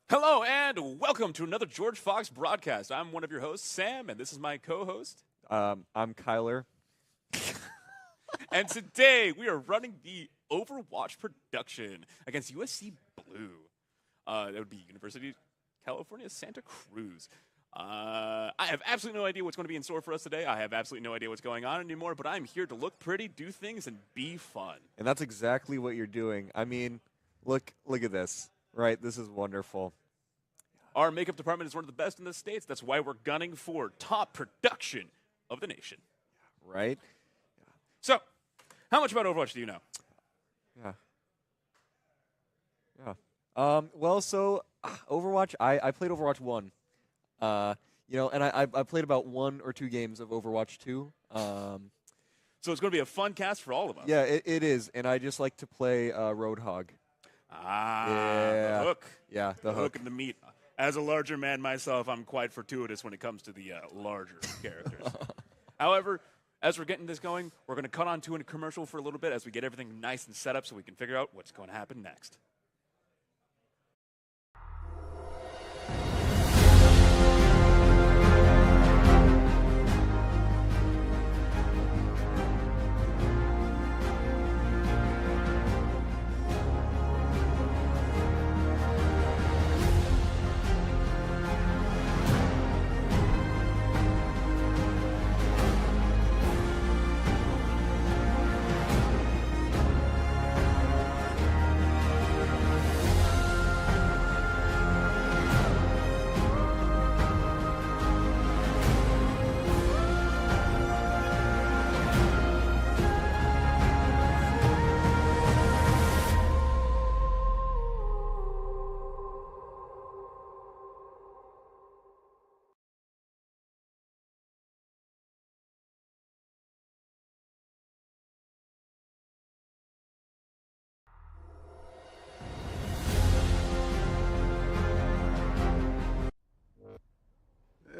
Hello and welcome to another George Fox broadcast. I'm one of your hosts, Sam, and this is my co-host. I'm Kyler. And today we are running the Overwatch production against USC Blue. That would be University of California, Santa Cruz. I have absolutely no idea what's going to be in store for us today. I have absolutely no idea what's going on anymore, but I'm here to look pretty, do things, and be fun. And that's exactly what you're doing. I mean, look at this, right? This is wonderful. Our makeup department is one of the best in the States. That's why we're gunning for top production of the nation. Right? So, how much about Overwatch do you know? Yeah. Overwatch, I played Overwatch 1. And I played about 1 or 2 games of Overwatch 2. So it's going to be a fun cast for all of us. Yeah, it is. And I just like to play Roadhog. The hook. Yeah, the hook. And the meat. As a larger man myself, I'm quite fortuitous when it comes to the larger characters. However, as we're getting this going, we're going to cut on to a commercial for a little bit as we get everything nice and set up so we can figure out what's going to happen next.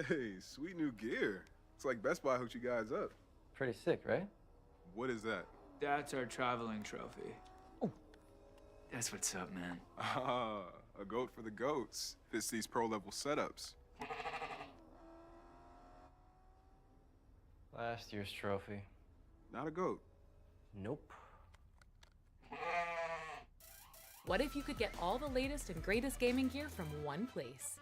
Hey, sweet new gear. It's like Best Buy hooked you guys up. Pretty sick, right? What is that? That's our traveling trophy. Oh. That's what's up, man. Ah, a goat for the goats. Fits these pro-level setups. Last year's trophy. Not a goat. Nope. What if you could get all the latest and greatest gaming gear from one place?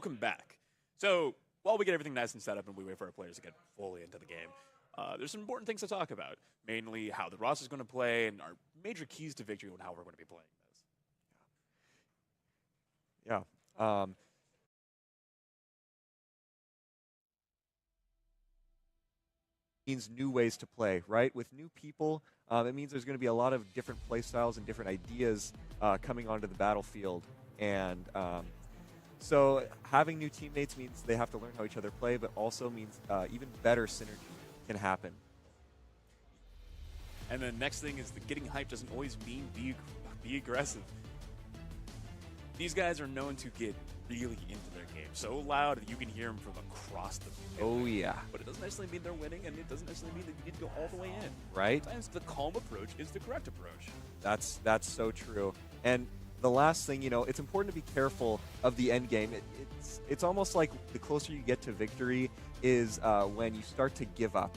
welcome back. So while we get everything nice and set up and we wait for our players to get fully into the game, there's some important things to talk about, mainly how the roster is going to play and our major keys to victory and how we're going to be playing this. Yeah. Means new ways to play, right? With new people, it means there's going to be a lot of different play styles and different ideas coming onto the battlefield. And so having new teammates means they have to learn how each other play, but also means even better synergy can happen. And the next thing is that getting hyped doesn't always mean be aggressive. These guys are known to get really into their game, so loud that you can hear them from across the field. Oh, yeah. But it doesn't necessarily mean they're winning, and it doesn't necessarily mean that you need to go all the way in. Right? Sometimes the calm approach is the correct approach. That's so true. And the last thing, it's important to be careful of the end game. It's almost like the closer you get to victory is when you start to give up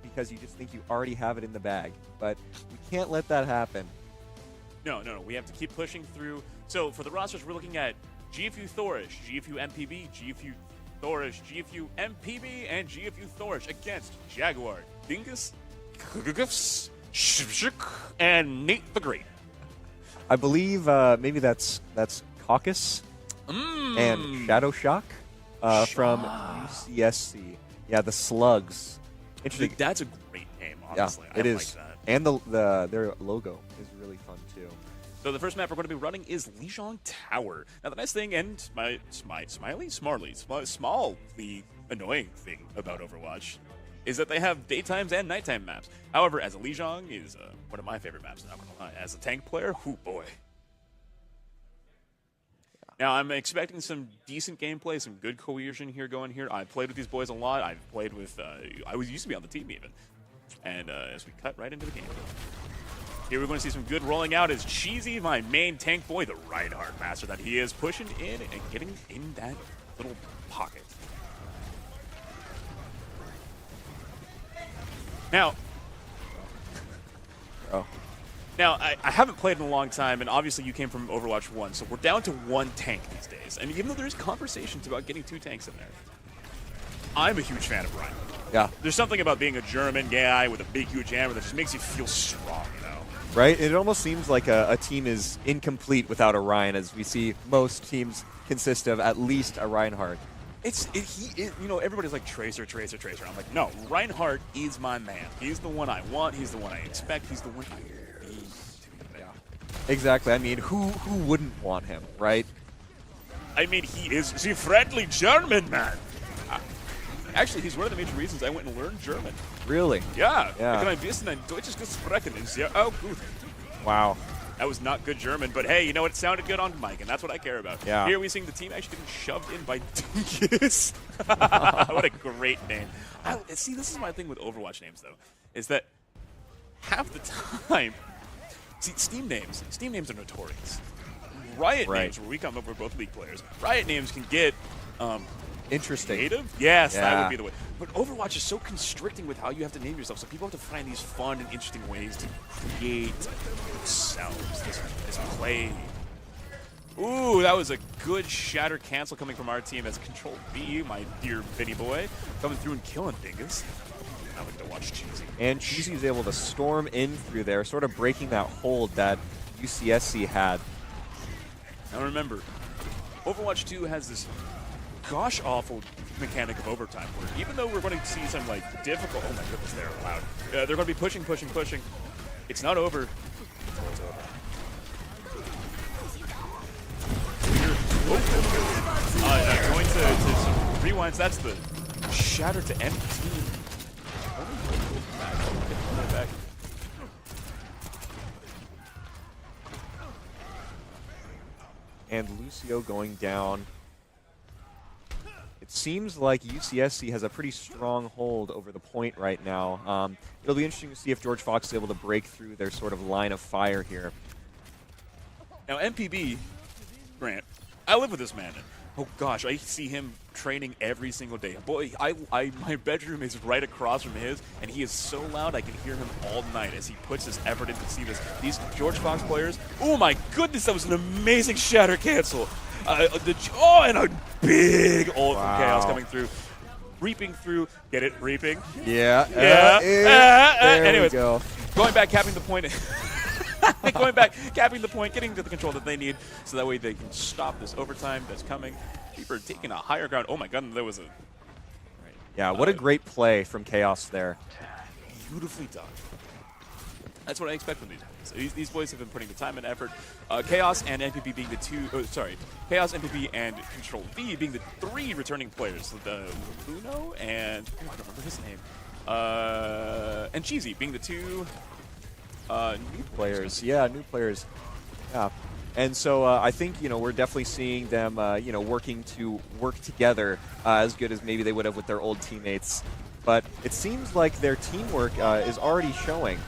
because you just think you already have it in the bag. But we can't let that happen. No. We have to keep pushing through. So for the rosters, we're looking at GFU Thorish, GFU MPB, GFU Thorish, GFU MPB, and GFU Thorish against Jaguar, Dingus, and Nate the Great. I believe maybe that's Caucus and Shadow Shock from UCSC. Yeah, the Slugs. Interesting. That's a great name, honestly. Yeah, it is. Like that. And their logo is really fun too. So the first map we're going to be running is Lijiang Tower. Now the nice thing, and smallly annoying thing about Overwatch, is that they have daytimes and nighttime maps. However, as a Lijiang is one of my favorite maps, not gonna lie. As a tank player, oh boy. Now I'm expecting some decent gameplay, some good cohesion here going here. I've played with these boys a lot. I've played with, used to be on the team even. And as we cut right into the game. Here we're going to see some good rolling out as Cheesy, my main tank boy, the Reinhardt master that he is, pushing in and getting in that little pocket. Now, I haven't played in a long time, and obviously you came from Overwatch 1, so we're down to one tank these days. And even though there's conversations about getting 2 tanks in there, I'm a huge fan of Reinhardt. Yeah. There's something about being a German guy with a big, huge hammer that just makes you feel strong, Right? It almost seems like a team is incomplete without a Ryan, as we see most teams consist of at least a Reinhardt. Everybody's like Tracer. I'm like, no, Reinhardt is my man. He's the one I want. He's the one I expect. He's the one I need. Yeah. Exactly. I mean, who wouldn't want him, right? I mean, he is the friendly German man. Actually, he's one of the major reasons I went and learned German. Really? Yeah. Yeah. Ich kann ein bisschen ein deutsches Gesprochen ist sehr auch gut. Wow. That was not good German, but hey, you know what? It sounded good on mic, and that's what I care about. Yeah. Here we're seeing the team actually getting shoved in by Dingus. What a great name. See, this is my thing with Overwatch names, though, is that half the time, see, Steam names are notorious. Riot names, where we come up with both League players, Riot names can get interesting. creative? Yes, that would be the way. But Overwatch is so constricting with how you have to name yourself, so people have to find these fun and interesting ways to create themselves, this play. Ooh, that was a good shatter cancel coming from our team as Control B, my dear Vinny boy, coming through and killing Dingus. I like to watch Cheesy. And Cheesy is able to storm in through there, sort of breaking that hold that UCSC had. Now remember, Overwatch 2 has this gosh-awful mechanic of overtime where even though we're going to see some, difficult... Oh my goodness, they're loud. They're going to be pushing. It's not over. It's over. Going to some rewinds. That's the shatter to MT. Back. And Lucio going down. It seems like UCSC has a pretty strong hold over the point right now. It'll be interesting to see if George Fox is able to break through their sort of line of fire here. Now, MPB, Grant, I live with this man. Oh gosh, I see him training every single day. Boy, my bedroom is right across from his, and he is so loud I can hear him all night as he puts his effort into see this. These George Fox players, oh my goodness, that was an amazing shatter cancel. And a big ult from Chaos Wow. coming through. Reaping through. Get it? Reaping. Yeah. Anyways, we go. going back, capping the point. Going back, capping the point, getting to the control that they need, so that way they can stop this overtime that's coming. Reaper taking a higher ground. Oh my god, there was a... Right. Yeah, what a great play from Chaos there. Beautifully done. That's what I expect from these boys. So these boys have been putting the time and effort. Chaos and NPP being the two... Oh, sorry. Chaos, NPP, and Control V being the three returning players. The Uno and... Oh, I don't remember his name. And Cheesy being the two... new Players. Yeah, new players. Yeah. And so I think, we're definitely seeing them, working to work together as good as maybe they would have with their old teammates. But it seems like their teamwork is already showing.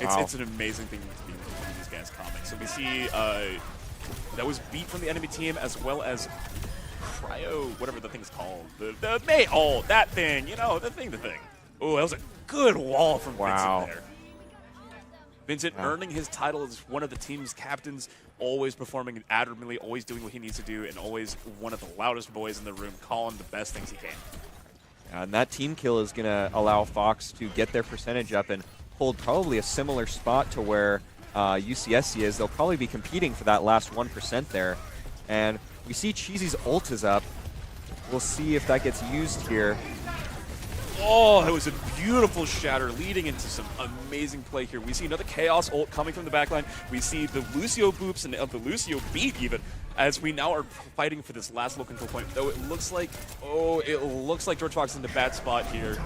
It's an amazing thing to be from these guys' comics. So we see that was beat from the enemy team, as well as Cryo, whatever the thing's called. That thing, the thing. Oh, that was a good wall from Vincent there. Vincent earning his title as one of the team's captains, always performing admirably, always doing what he needs to do, and always one of the loudest boys in the room, calling the best things he can. And that team kill is going to allow Fox to get their percentage up and hold probably a similar spot to where UCSC is. They'll probably be competing for that last 1% there. And we see Cheesy's ult is up. We'll see if that gets used here. Oh, it was a beautiful shatter leading into some amazing play here. We see another Chaos ult coming from the backline. We see the Lucio boops and the Lucio beat even, as we now are fighting for this last little control point. Though it looks like, George Fox is in the bad spot here.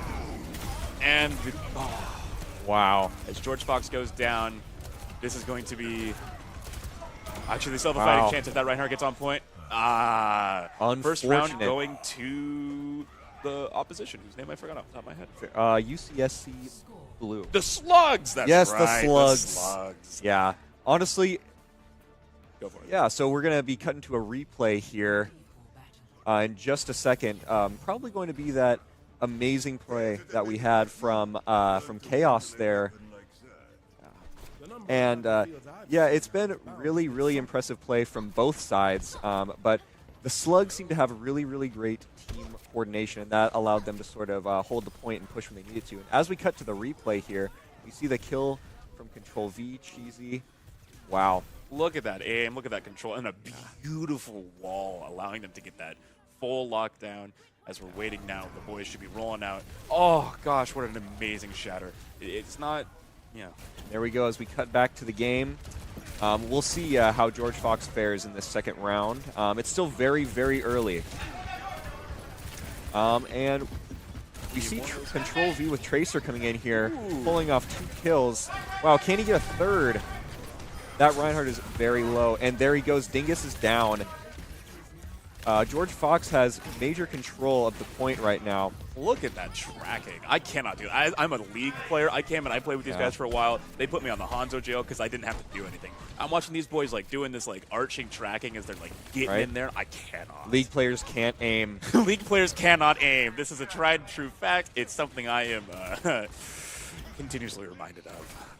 And, Wow. As George Fox goes down, this is going to be, actually they still have a fighting chance if that Reinhardt gets on point. First round going to the opposition, whose name I forgot off the top of my head. UCSC Blue. The Slugs! That's yes, right. the Slugs. The Slugs. Yeah. Honestly, go for it. Yeah, so we're going to be cutting to a replay here in just a second. Probably going to be that amazing play that we had from Chaos there. And, yeah, it's been really, really impressive play from both sides. But the Slugs seem to have really, really great team coordination, and that allowed them to sort of hold the point and push when they needed to. And as we cut to the replay here, we see the kill from Control V, Cheesy. Wow. Look at that aim, look at that control, and a beautiful wall allowing them to get that full lockdown. As we're waiting now, the boys should be rolling out. Oh, gosh, what an amazing shatter. It's not, There we go as we cut back to the game. We'll see how George Fox fares in this second round. It's still very, very early. And we see Control V with Tracer coming in here, pulling off 2 kills. Wow, can he get a third? That Reinhardt is very low. And there he goes. Dingus is down. George Fox has major control of the point right now. Look at that tracking. I cannot do it. I'm a league player. I played with these guys for a while. They put me on the Hanzo jail because I didn't have to do anything. I'm watching these boys doing this arching tracking as they're getting in there. I cannot. League players can't aim. League players cannot aim. This is a tried and true fact. It's something I am continuously reminded of.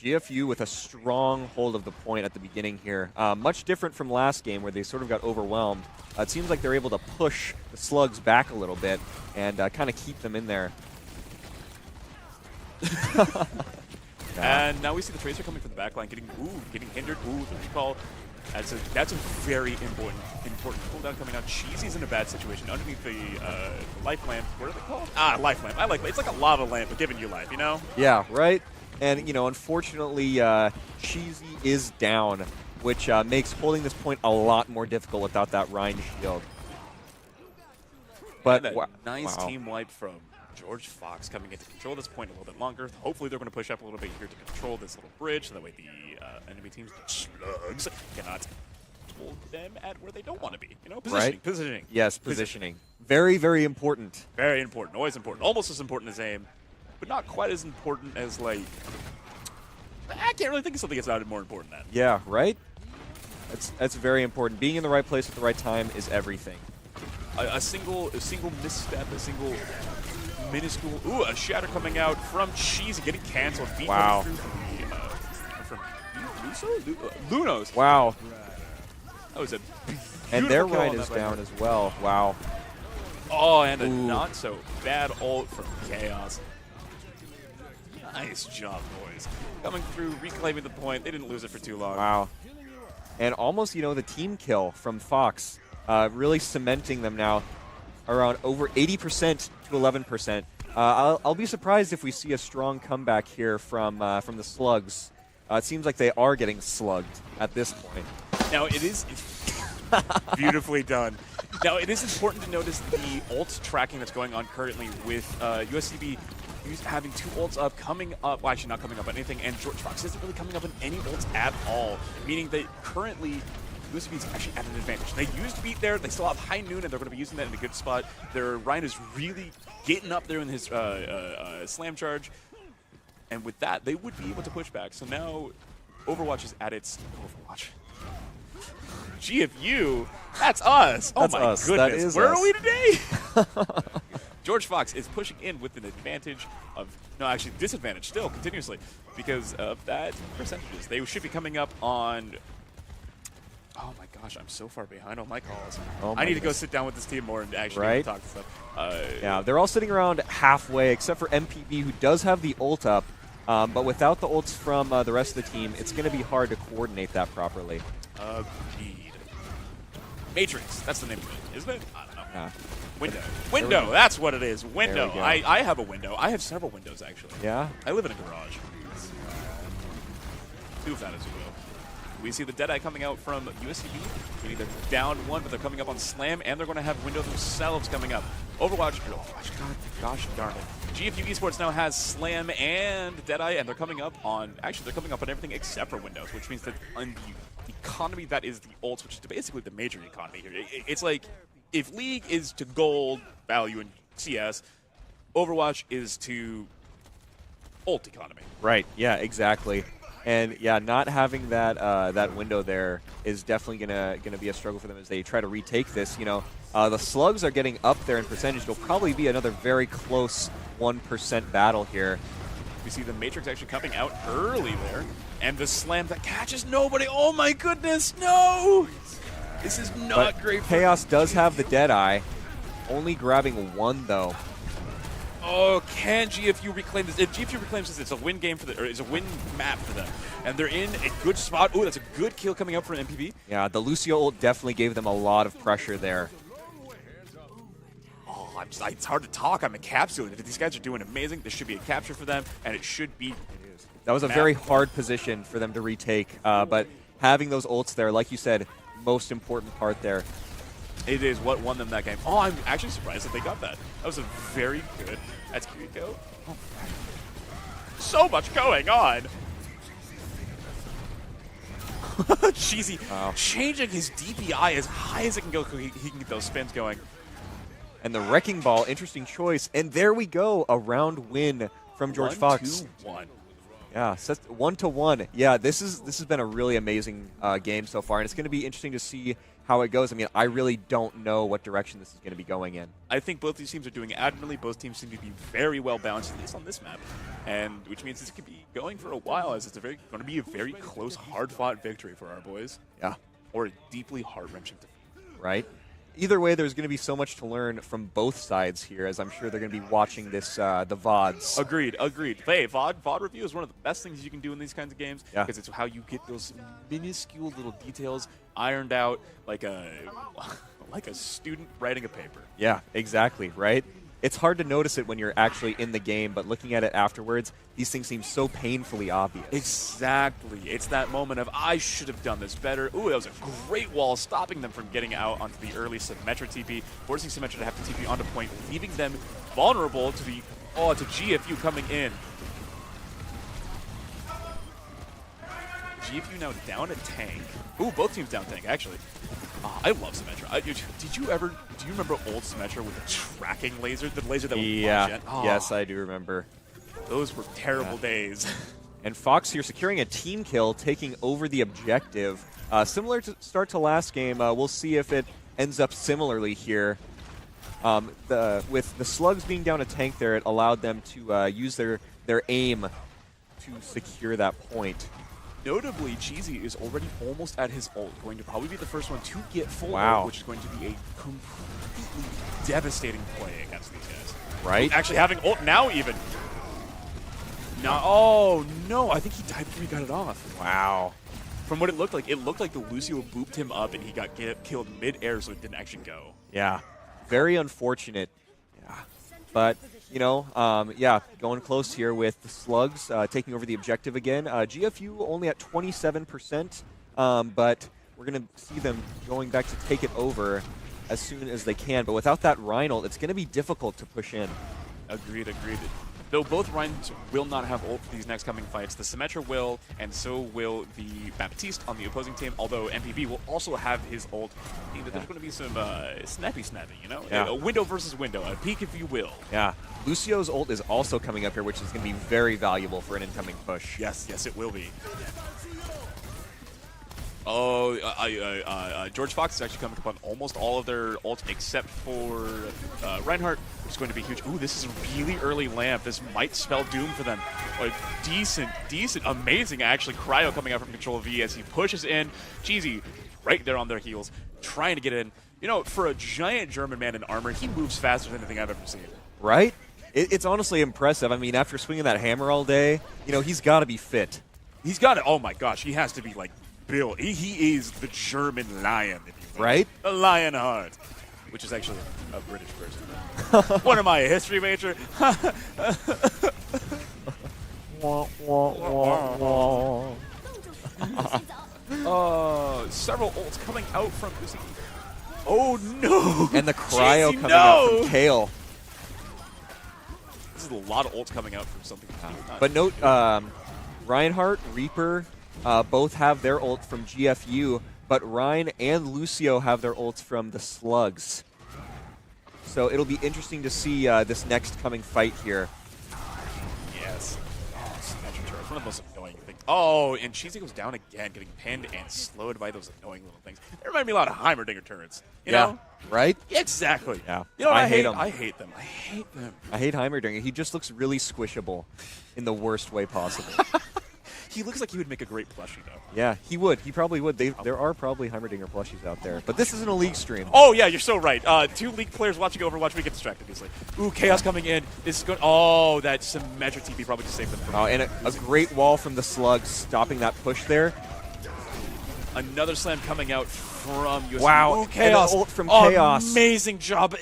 GFU with a strong hold of the point at the beginning here. Much different from last game where they sort of got overwhelmed. It seems like they're able to push the Slugs back a little bit and kind of keep them in there. And now we see the Tracer coming from the backline, getting hindered. Ooh, the recall. That's a very important cooldown coming out. Cheesy's in a bad situation underneath the life lamp. What are they called? Life lamp. I like it. It's like a lava lamp, but giving you life, Yeah, right? And, unfortunately, Cheesy is down, which makes holding this point a lot more difficult without that Rhine shield. But nice team wipe from George Fox coming into control this point a little bit longer. Hopefully they're going to push up a little bit here to control this little bridge, so that way the enemy team's Slugs cannot hold them at where they don't want to be. Positioning. Right? Positioning. Yes, positioning. Very, very important. Very important. Always important. Almost as important as aim, but not quite as important as, I can't really think of something that's not more important than that. Yeah, right? That's very important. Being in the right place at the right time is everything. A single misstep, a single minuscule. Ooh, a shatter coming out from Cheesy, getting canceled. Beat Wow. From Lunos. Wow. That was a And their beautiful kill Ryan on is that down Viper. as well. Wow. Oh, and a Ooh. not so bad ult from Chaos. Nice job, boys. Coming through, reclaiming the point. They didn't lose it for too long. Wow. And almost, the team kill from Fox, really cementing them now around over 80% to 11%. I'll be surprised if we see a strong comeback here from the Slugs. It seems like they are getting slugged at this point. Now, it is beautifully done. Now, it is important to notice the ult tracking that's going on currently with USCB having 2 ults up, coming up, well, actually not coming up on anything, and George Fox isn't really coming up on any ults at all, meaning that currently USCB is actually at an advantage. They used to beat there, they still have high noon, and they're going to be using that in a good spot. Their Ryan is really getting up there in his slam charge, and with that, they would be able to push back. So now Overwatch is at its Overwatch. GFU, that's us. That's oh my us. goodness, That is where us. are we today? George Fox is pushing in with an advantage of, no, actually disadvantage still continuously because of that percentages. They should be coming up on, oh my gosh, I'm so far behind on my calls. Oh my I need to go goodness. sit down with this team more and actually Right? talk to stuff. Yeah, they're all sitting around halfway, except for MPB, who does have the ult up. But without the ults from the rest of the team, it's going to be hard to coordinate that properly. Agreed. Matrix, that's the name of it, isn't it? I don't know. Yeah. Window. we Window, go. that's what it is. Window. go. I have a window. I have several windows, actually. Yeah? I live in a garage. 2 of that, as you will. We see the Deadeye coming out from USCB. Meaning they're down 1, but they're coming up on Slam, and they're going to have Window themselves coming up. Overwatch, gosh darn it. GFU Esports now has Slam and Deadeye, and they're coming up on, actually, they're coming up on everything except for Windows, which means that on the economy that is the ults, which is basically the major economy here. It's like, if League is to gold value in CS, Overwatch is to ult economy. Right, yeah, exactly. And yeah, not having that that window there is definitely gonna be a struggle for them as they try to retake this. The Slugs are getting up there in percentage. It'll probably be another very close 1% battle here. We see the Matrix actually coming out early there, and the Slam that catches nobody. Oh my goodness, no! This is not But great. For Chaos does have the Deadeye, only grabbing 1 though. Oh, can GFU reclaim this? If GFU reclaims this, it's a win game for or it's a win map for them, and they're in a good spot. Oh, that's a good kill coming up for an MPB. Yeah, the Lucio ult definitely gave them a lot of pressure there. Oh, it's hard to talk. I'm encapsulated. These guys are doing amazing. This should be a capture for them, and it should be. That was a Map. very hard position for them to retake, but having those ults there, like you said, most important part there. It is what won them that game. Oh, I'm actually surprised that they got that. That was a very good. That's Kiriko. Oh, so much going on. Cheesy. Wow. Changing his DPI as high as it can go so he can get those spins going. And the Wrecking Ball, interesting choice. And there we go, a round win from George Fox. 1-2-1. Yeah, 1-1. Yeah, this has been a really amazing game so far, and it's going to be interesting to see how it goes. I mean, I really don't know what direction this is going to be going in. I think both these teams are doing admirably. Both teams seem to be very well balanced, at least on this map, and which means this could be going for a while, as it's going to be a very close, hard-fought victory for our boys. Yeah. Or a deeply heart-wrenching defeat. Right? Either way, there's going to be so much to learn from both sides here, as I'm sure they're going to be watching this, the VODs. Agreed. Hey, VOD review is one of the best things you can do in these kinds of games, Yeah. because it's how you get those minuscule little details ironed out like a student writing a paper. Yeah, exactly, right? It's hard to notice it when you're actually in the game, but looking at it afterwards, these things seem so painfully obvious. Exactly. It's that moment of, I should have done this better. Ooh, that was a great wall, stopping them from getting out onto the early Symmetra TP, forcing Symmetra to have to TP onto point, leaving them vulnerable to the to GFU coming in. GFU now down a tank. Ooh, both teams down tank, actually. I love Symmetra. Do you remember old Symmetra with the tracking laser? The laser that would Yeah, launch in? Oh, yes, I do remember. Those were terrible days. And Fox here securing a team kill, taking over the objective. Similar to start to last game, we'll see if it ends up similarly here. With the Slugs being down a tank there, it allowed them to use their aim to secure that point. notably, Cheesy is already almost at his ult, going to probably be the first one to get full Wow. ult, which is going to be a completely devastating play against these guys. Right? Actually having ult now even. No, oh no, I think he died before he got it off. Wow. From what it looked like the Lucio booped him up and he got killed mid-air, so it didn't actually go. Yeah. Very unfortunate. Yeah. But, you know, yeah, going close here with the Slugs taking over the objective again. GFU only at 27%, but we're going to see them going back to take it over as soon as they can. But without that Rhine ult, it's going to be difficult to push in. Agreed. Though both Rhines will not have ult for these next coming fights. The Symmetra will, and so will the Baptiste on the opposing team, although MPB will also have his ult. There's going to be some snappy, you know? Yeah. A window versus window, a peek if you will. Yeah. Lucio's ult is also coming up here, which is going to be very valuable for an incoming push. Yes, it will be. Oh, George Fox is actually coming up on almost all of their ults except for Reinhardt, which is going to be huge. Ooh, this is a really early lamp. This might spell doom for them. A decent, amazing, actually, Cryo coming out from Control V as he pushes in. Cheesy right there on their heels, trying to get in. You know, for a giant German man in armor, he moves faster than anything I've ever seen. Right? It's honestly impressive. I mean, after swinging that hammer all day, you know, he's got to be fit. He's got it. Oh my gosh, he has to be like built. He is the German lion, if you will. Right? The Lionheart, which is actually a British person. What am I, a history major? Several ults coming out from Uzi. Oh no! And the cryo Cheesy, coming out from Kale. This is a lot of ults coming out from something. But note, Reinhardt, Reaper, both have their ult from GFU, but Ryan and Lucio have their ults from the Slugs. So it'll be interesting to see this next coming fight here. Yes. Oh, Symmetra turret. One of the most annoying things. Oh, and Cheesy goes down again, getting pinned and slowed by those annoying little things. They remind me a lot of Heimerdinger turrets. You know? Right? Exactly. Yeah. You know what I hate them. I hate them. I hate Heimerdinger. He just looks really squishable in the worst way possible. He looks like he would make a great plushie, though. Yeah, he would. He probably would. There are probably Heimerdinger plushies out there. But this isn't a League stream. Oh, yeah, you're so right. 2 League players watching Overwatch, we get distracted easily. Ooh, Chaos coming in. This is good. Oh, that Symmetra TP probably just saved them from and a great wall from the Slugs stopping that push there. Another slam coming out from USC. Wow, Ooh, Chaos. and ult from Chaos. Amazing job.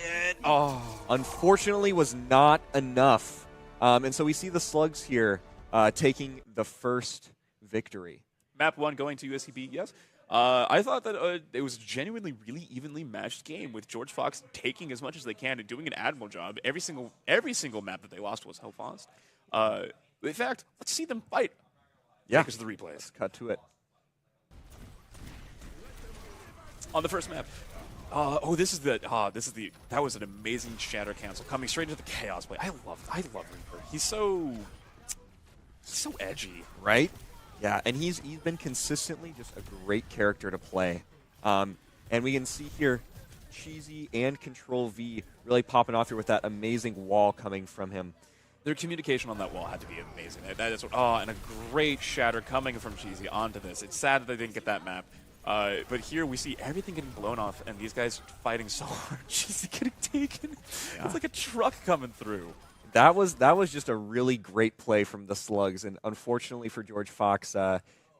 Unfortunately was not enough. And so we see the Slugs here taking the first victory. Map 1 going to USCB, yes. I thought that it was a genuinely really evenly matched game with George Fox taking as much as they can and doing an admirable job. Every single map that they lost was Hellfast. In fact, let's see them fight. Yeah. Because of the replays. Let's cut to it. On the first map. That was an amazing shatter cancel coming straight into the Chaos play. I love Reaper. He's so edgy. Right? Yeah, and he's been consistently just a great character to play. And we can see here Cheesy and Control V really popping off here with that amazing wall coming from him. Their communication on that wall had to be amazing. That is and a great shatter coming from Cheesy onto this. It's sad that they didn't get that map. But here we see everything getting blown off and these guys fighting so hard. Cheesy getting taken. Yeah. It's like a truck coming through. That was just a really great play from the Slugs, and unfortunately for George Fox,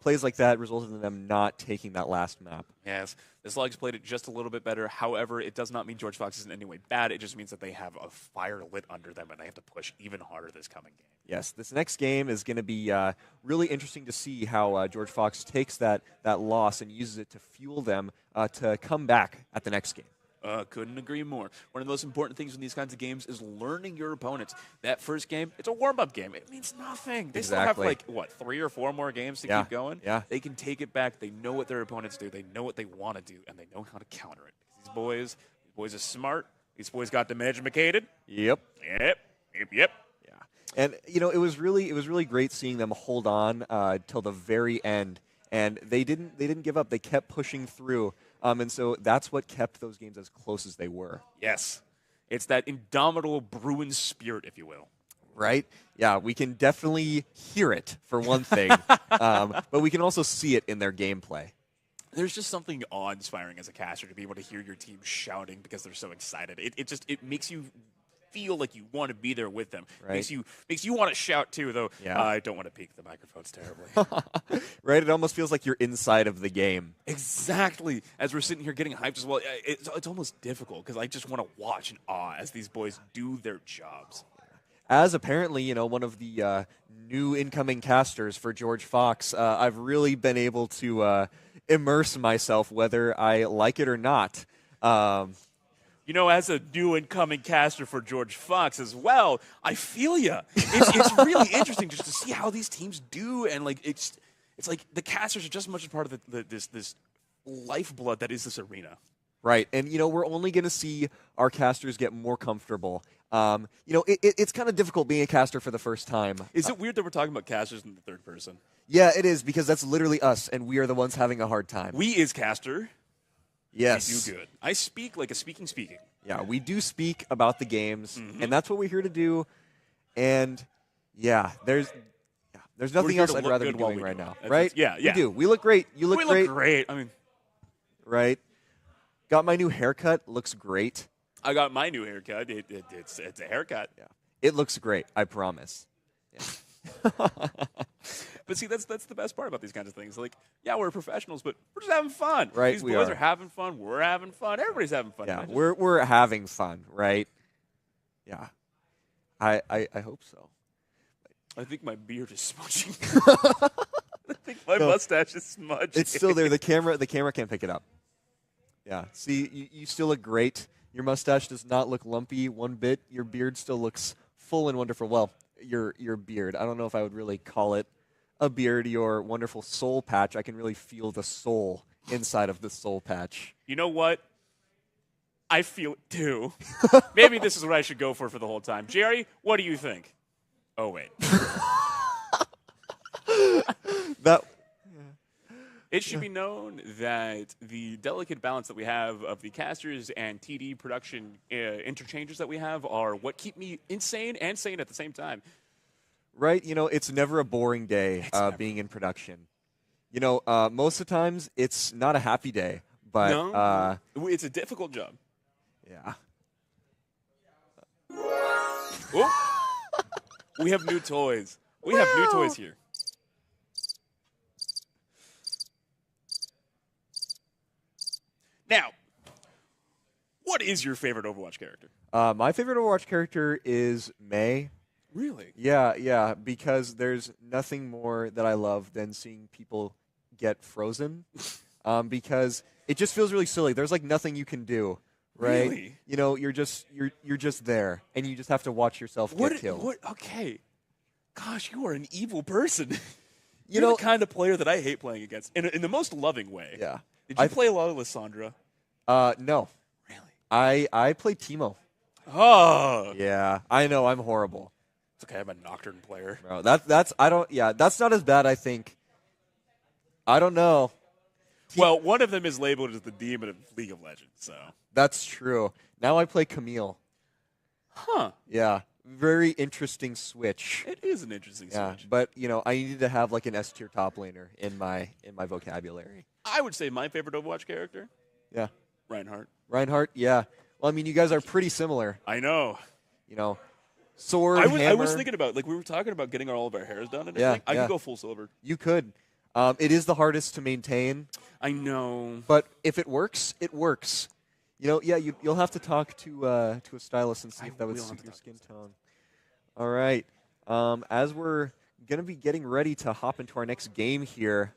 plays like that resulted in them not taking that last map. Yes, the Slugs played it just a little bit better. However, it does not mean George Fox is in any way bad. It just means that they have a fire lit under them, and they have to push even harder this coming game. Yes, this next game is going to be really interesting to see how George Fox takes that loss and uses it to fuel them to come back at the next game. Couldn't agree more. One of the most important things in these kinds of games is learning your opponents. That first game, it's a warm-up game. It means nothing. They still have, 3 or 4 more games to keep going? Yeah. They can take it back. They know what their opponents do. They know what they want to do, and they know how to counter it. These boys are smart. These boys got them educated. Yep. Yeah. And, you know, it was really great seeing them hold on till the very end. And they didn't give up. They kept pushing through. And so that's what kept those games as close as they were. Yes. It's that indomitable Bruin spirit, if you will. right? Yeah, we can definitely hear it, for one thing. But we can also see it in their gameplay. There's just something awe-inspiring as a caster to be able to hear your team shouting because they're so excited. It makes you feel like you want to be there with them. Right. Makes you want to shout too, though. Yeah. I don't want to peek the microphones terribly. Right? It almost feels like you're inside of the game. Exactly. As we're sitting here getting hyped as well, it's almost difficult because I just want to watch in awe as these boys do their jobs. As apparently, one of the new incoming casters for George Fox, I've really been able to immerse myself, whether I like it or not. As a new incoming caster for George Fox as well, I feel ya. It's really interesting just to see how these teams do, and it's like the casters are just as much a part of this lifeblood that is this arena. Right, and we're only going to see our casters get more comfortable. It's kind of difficult being a caster for the first time. Is it weird that we're talking about casters in the third person? Yeah, it is, because that's literally us, and we are the ones having a hard time. We is caster. Yes. We do good. I speak like a speaking. Yeah, we do speak about the games, and that's what we're here to do. And yeah, there's nothing else I'd rather be doing right now, right? Yeah. We do. We look great. You look great. We look great. I mean, right? Got my new haircut. Looks great. I got my new haircut. It's a haircut. Yeah, it looks great. I promise. Yeah. But see, that's the best part about these kinds of things. Like, yeah, we're professionals, but we're just having fun. Right, These we boys are. are having fun. We're having fun. Everybody's having fun. Yeah, we're having fun, right? Yeah, I hope so. I think my beard is smudging. I think my mustache is smudging. It's still there. The camera can't pick it up. Yeah. See, you still look great. Your mustache does not look lumpy one bit. Your beard still looks full and wonderful. Well, your beard. I don't know if I would really call it a beard. Your wonderful soul patch. I can really feel the soul inside of the soul patch. You know what? I feel it too. Maybe this is what I should go for the whole time. Jerry, what do you think? Oh, wait. It should be known that the delicate balance that we have of the casters and TD production interchanges that we have are what keep me insane and sane at the same time. Right? It's never a boring day being in production. Most of the times it's not a happy day, but no, it's a difficult job. Yeah. Oh. We have new toys. We have new toys here. Now, what is your favorite Overwatch character? My favorite Overwatch character is Mei. Really? Yeah, because there's nothing more that I love than seeing people get frozen. Because it just feels really silly. There's nothing you can do, right? Really? You're just there, and you just have to watch yourself get killed. Okay. Gosh, you are an evil person. You're the kind of player that I hate playing against, in the most loving way. Yeah. Did you play a lot of Lissandra? No. Really? I play Teemo. Oh. Yeah, I know I'm horrible. It's okay. I'm a Nocturne player. Bro, that's not as bad. I think. I don't know. Well, one of them is labeled as the demon of League of Legends, so. That's true. Now I play Camille. Huh. Yeah. Very interesting switch. It is an interesting switch. But I needed to have an S tier top laner in my vocabulary. I would say my favorite Overwatch character. Yeah. Reinhardt. Yeah. Well, you guys are pretty similar. I know. Sword, I hammer. was thinking about, we were talking about getting all of our hairs done and Yeah, everything. I yeah. could go full silver. You could. It is the hardest to maintain. I know. But if it works, it works. You'll have to talk to a stylist and see if that would suit your skin tone. All right. As we're going to be getting ready to hop into our next game here,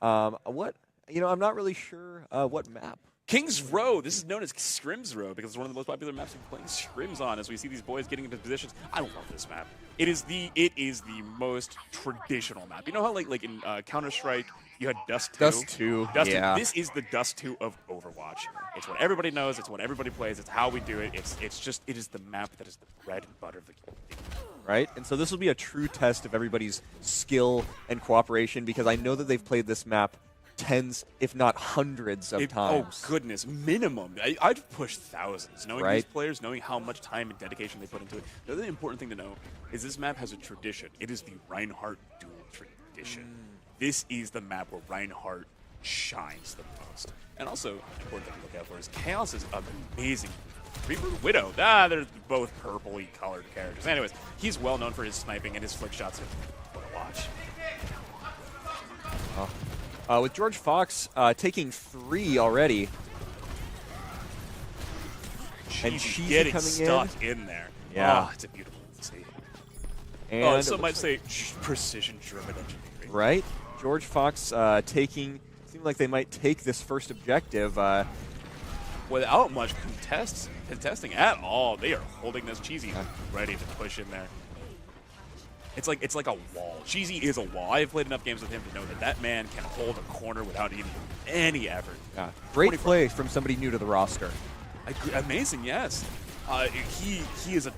I'm not really sure what map. King's Row. This is known as Scrims Row because it's one of the most popular maps we're playing Scrims on. As we see these boys getting into positions, I love this map. It is the most traditional map. You know how like in Counter-Strike you had Dust 2? Dust 2. Yeah. This is the Dust 2 of Overwatch. It's what everybody knows. It's what everybody plays. It's how we do it. It is the map that is the bread and butter of the game. Right? And so this will be a true test of everybody's skill and cooperation because I know that they've played this map tens, if not hundreds of times. Oh, goodness. Minimum. I'd push thousands. Knowing these Right. players, knowing how much time and dedication they put into it. The other important thing to know is this map has a tradition. It is the Reinhardt duel tradition. This is the map where Reinhardt shines the most. And also, important thing to look out for is Chaos is amazing. Reaper Widow. They're both purpley colored characters. Anyways, he's well known for his sniping and his flick shots. What a watch. With George Fox taking 3 already. And Cheesy getting coming stuck in there. Yeah. Oh, it's a beautiful thing to see. And Some might say precision-driven engineering. right? George Fox taking, seemed like they might take this first objective. Without much contesting at all. They are holding this. Cheesy ready to push in there. It's like a wall. Cheesy is a wall. I've played enough games with him to know that that man can hold a corner without even any effort. Yeah. Great 24. play from somebody new to the roster. Amazing, yes. He is a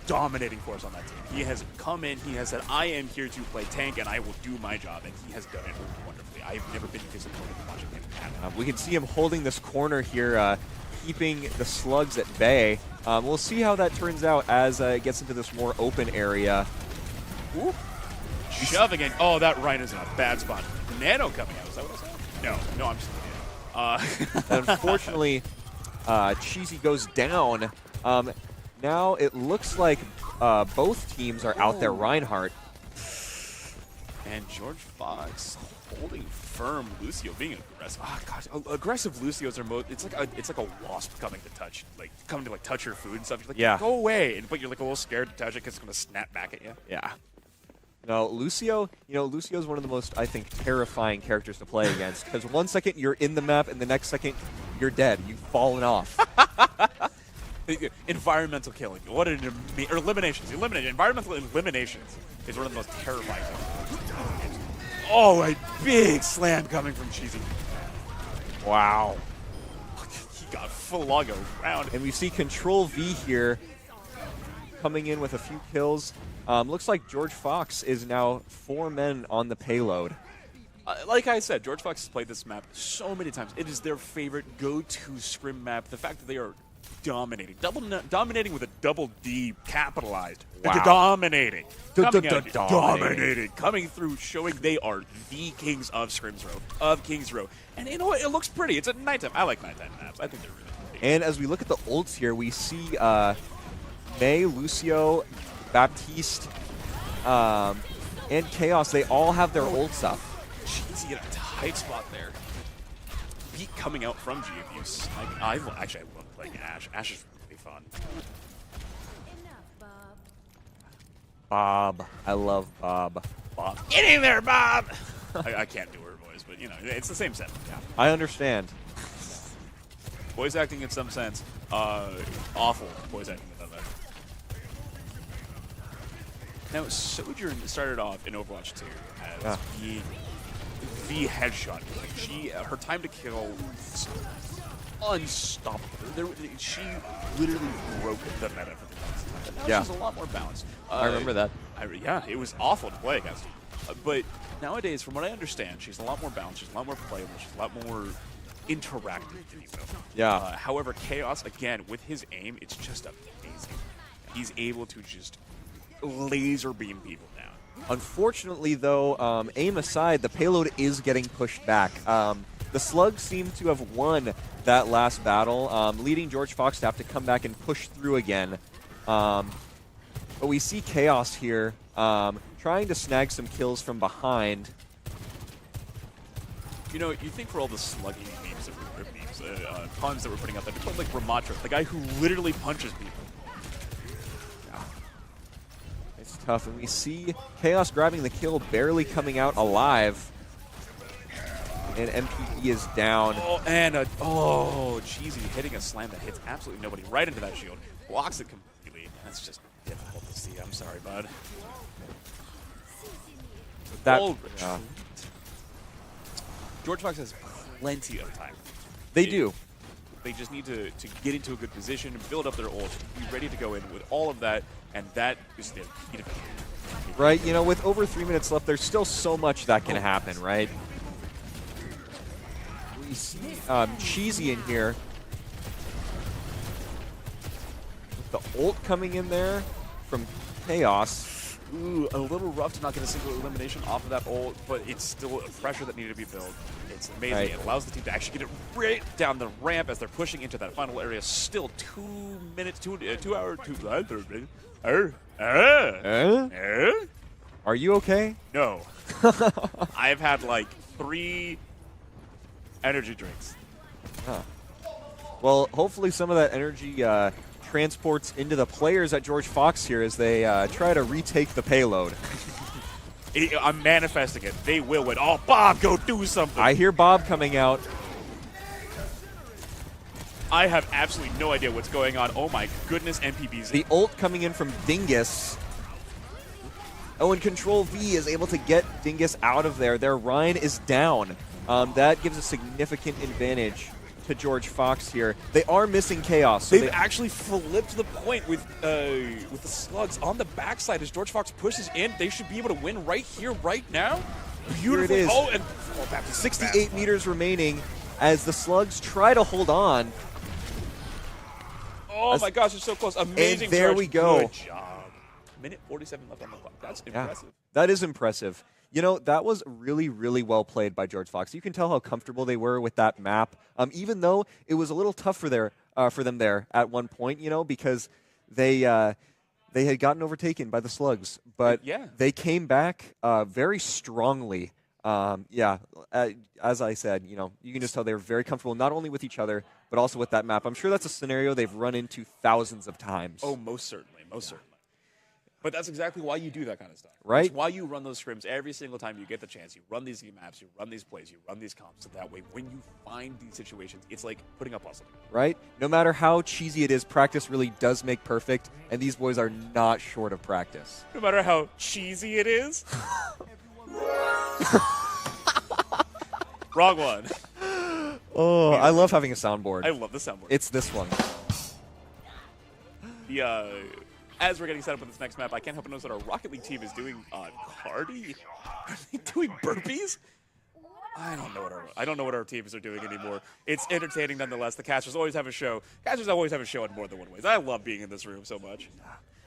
dominating force on that team. He has come in, he has said, I am here to play tank and I will do my job, and he has done it wonderfully. I've never been disappointed watching him happen. We can see him holding this corner here, keeping the slugs at bay. We'll see how that turns out as it gets into this more open area. Ooh. Shoving it. Oh, that Rhino is in a bad spot. Nano coming out. Is that what I said? No, I'm just kidding. Unfortunately, Cheesy goes down. Now it looks like both teams are out there. Reinhardt. And George Fox holding firm. Lucio being aggressive. Ah, gosh, aggressive Lucios are it's like a wasp coming to touch your food and stuff. You're like, Yeah. go away, but you're like a little scared to touch it because it's gonna snap back at you. Yeah. No, Lucio, Lucio's one of the most, I think, terrifying characters to play against. Because 1 second you're in the map, and the next second you're dead. You've fallen off. Environmental killing. What an or eliminations. Environmental eliminations is one of the most terrifying things. Oh, a big slam coming from Cheesy. Wow. He got Falago round. And we see Control V here coming in with a few kills. Looks like George Fox is now 4 men on the payload. Like I said, George Fox has played this map so many times. It is their favorite go-to scrim map. The fact that they are dominating. Dominating with a double D capitalized. Wow. Dominating. Dominating. Dominating. Coming through, showing they are the kings of Scrims Row, of Kings Row. And you know what? It looks pretty. It's at nighttime. I like nighttime maps. I think they're really pretty. And as we look at the ults here, we see May, Lucio, Baptiste, and Chaos. They all have their ults up. Cheesy in a tight spot there. Beat coming out from GFU. I love playing Ashe. Ashe is really fun. Bob. I love Bob. Bob. Get in there, Bob! I can't do her voice, but it's the same set. Yeah. I understand. Voice acting in some sense. Awful voice acting without that. Now, Sojourn started off in Overwatch 2 as being the headshot. Her time to kill was unstoppable. She literally broke the meta for the last time. But now she's a lot more balanced. I remember that. Yeah, it was awful to play against. But nowadays, from what I understand, she's a lot more balanced. She's a lot more playable. She's a lot more interactive, if you will. Yeah. However, Chaos, again, with his aim, it's just amazing. He's able to just laser beam people down. Unfortunately, though, aim aside, the payload is getting pushed back. The Slugs seem to have won that last battle, leading George Fox to have to come back and push through again. But we see Chaos here trying to snag some kills from behind. You think for all the slugging memes, puns that we're putting out there, it's like Ramatra, the guy who literally punches people. It's tough, and we see Chaos grabbing the kill, barely coming out alive. And MPE is down. Oh, and Cheesy hitting a slam that hits absolutely nobody right into that shield. Blocks it completely. That's just difficult to see. I'm sorry, bud. George Fox has plenty of time. They do. They just need to get into a good position, build up their ult, be ready to go in with all of that, and that is the key to victory. Right, with over 3 minutes left, there's still so much that can happen, right? We see Cheesy in here. With the ult coming in there from Chaos. Ooh, a little rough to not get a single elimination off of that ult, but it's still a pressure that needed to be built. It's amazing. Right. It allows the team to actually get it right down the ramp as they're pushing into that final area. Still 2 minutes, 2 hours, 2 Are you okay? No. I've had like 3 energy drinks. Huh. Well, hopefully some of that energy transports into the players at George Fox here as they try to retake the payload. I'm manifesting it. They will win. Oh, Bob, go do something. I hear Bob coming out. I have absolutely no idea what's going on. Oh my goodness, MPBs. The ult coming in from Dingus. Oh, and Control V is able to get Dingus out of there. Their Rhine is down. That gives a significant advantage to George Fox here. They are missing Chaos. So They've actually flipped the point with the slugs on the backside as George Fox pushes in. They should be able to win right here, right now. Beautiful. Here it is. Oh, and 68 meters remaining as the slugs try to hold on. Oh my gosh, it's so close. Amazing. And there charge. we go. Good job. Minute 47 left on the clock. That's impressive. That is impressive. You know, that was really, really well played by George Fox. You can tell how comfortable they were with that map, even though it was a little tough for them there at one point, you know, because they had gotten overtaken by the slugs. But they came back very strongly. As I said, you know, you can just tell they were very comfortable not only with each other, but also with that map. I'm sure that's a scenario they've run into thousands of times. Oh, most certainly. Most certainly. But that's exactly why you do that kind of stuff. Right. That's why you run those scrims every single time you get the chance. You run these maps, you run these plays, you run these comps. So that way, when you find these situations, it's like putting a puzzle. Right? No matter how cheesy it is, practice really does make perfect, and these boys are not short of practice. No matter how cheesy it is. Wrong one. Oh, I love having a soundboard. I love the soundboard. It's this one. As we're getting set up with this next map, I can't help but notice that our Rocket League team is doing Cardi. Are they doing burpees? I don't know what our teams are doing anymore. It's entertaining nonetheless. The casters always have a show. Casters always have a show in more than one ways. I love being in this room so much.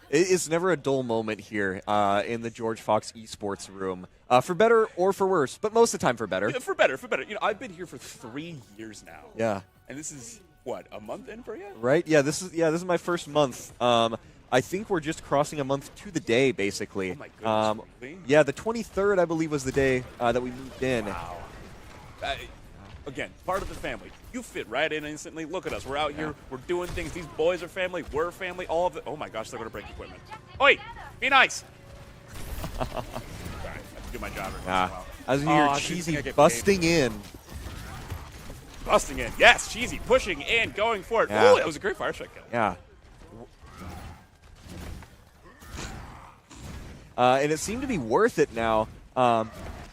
It's never a dull moment here in the George Fox Esports room, for better or for worse, but most of the time for better. Yeah, for better. You know, I've been here for 3 years now. Yeah. And this is what, a month in for you? Right? Yeah. This is my first month. I think we're just crossing a month to the day, basically. Oh my goodness, really? Yeah, the 23rd, I believe, was the day that we moved in. Wow. Again, part of the family. You fit right in instantly. Look at us. We're out here. We're doing things. These boys are family. We're family. All of it. Oh my gosh, they're going to break equipment. Oi, be nice. Sorry, I have to do my job right now. As you hear Cheesy busting in. Busting in. Yes, Cheesy pushing in, going for it. Yeah. Oh, that was a great fire strike kill. Yeah. And it seemed to be worth it now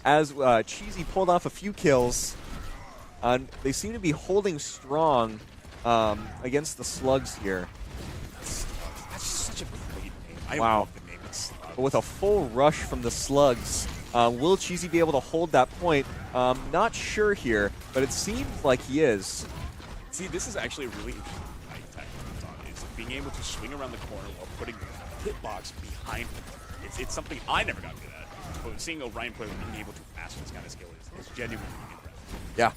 as Cheesy pulled off a few kills. They seem to be holding strong against the slugs here. That's such a great name. I Wow. love the name of Slug. But with a full rush from the slugs, will Cheesy be able to hold that point? Not sure here, but it seems like he is. See, this is actually a really interesting tactic on is being able to swing around the corner while putting the hitbox behind him. It's something I never got good at. But seeing Orion play with being able to master this kind of skill is genuinely impressive. Yeah.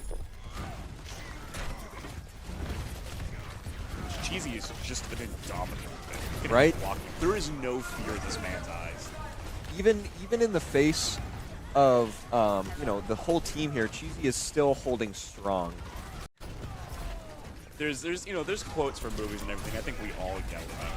Cheesy is just an indomitable thing. Right? There is no fear in this man's eyes. Even in the face of the whole team here, Cheesy is still holding strong. There's quotes from movies and everything. I think we all yell about.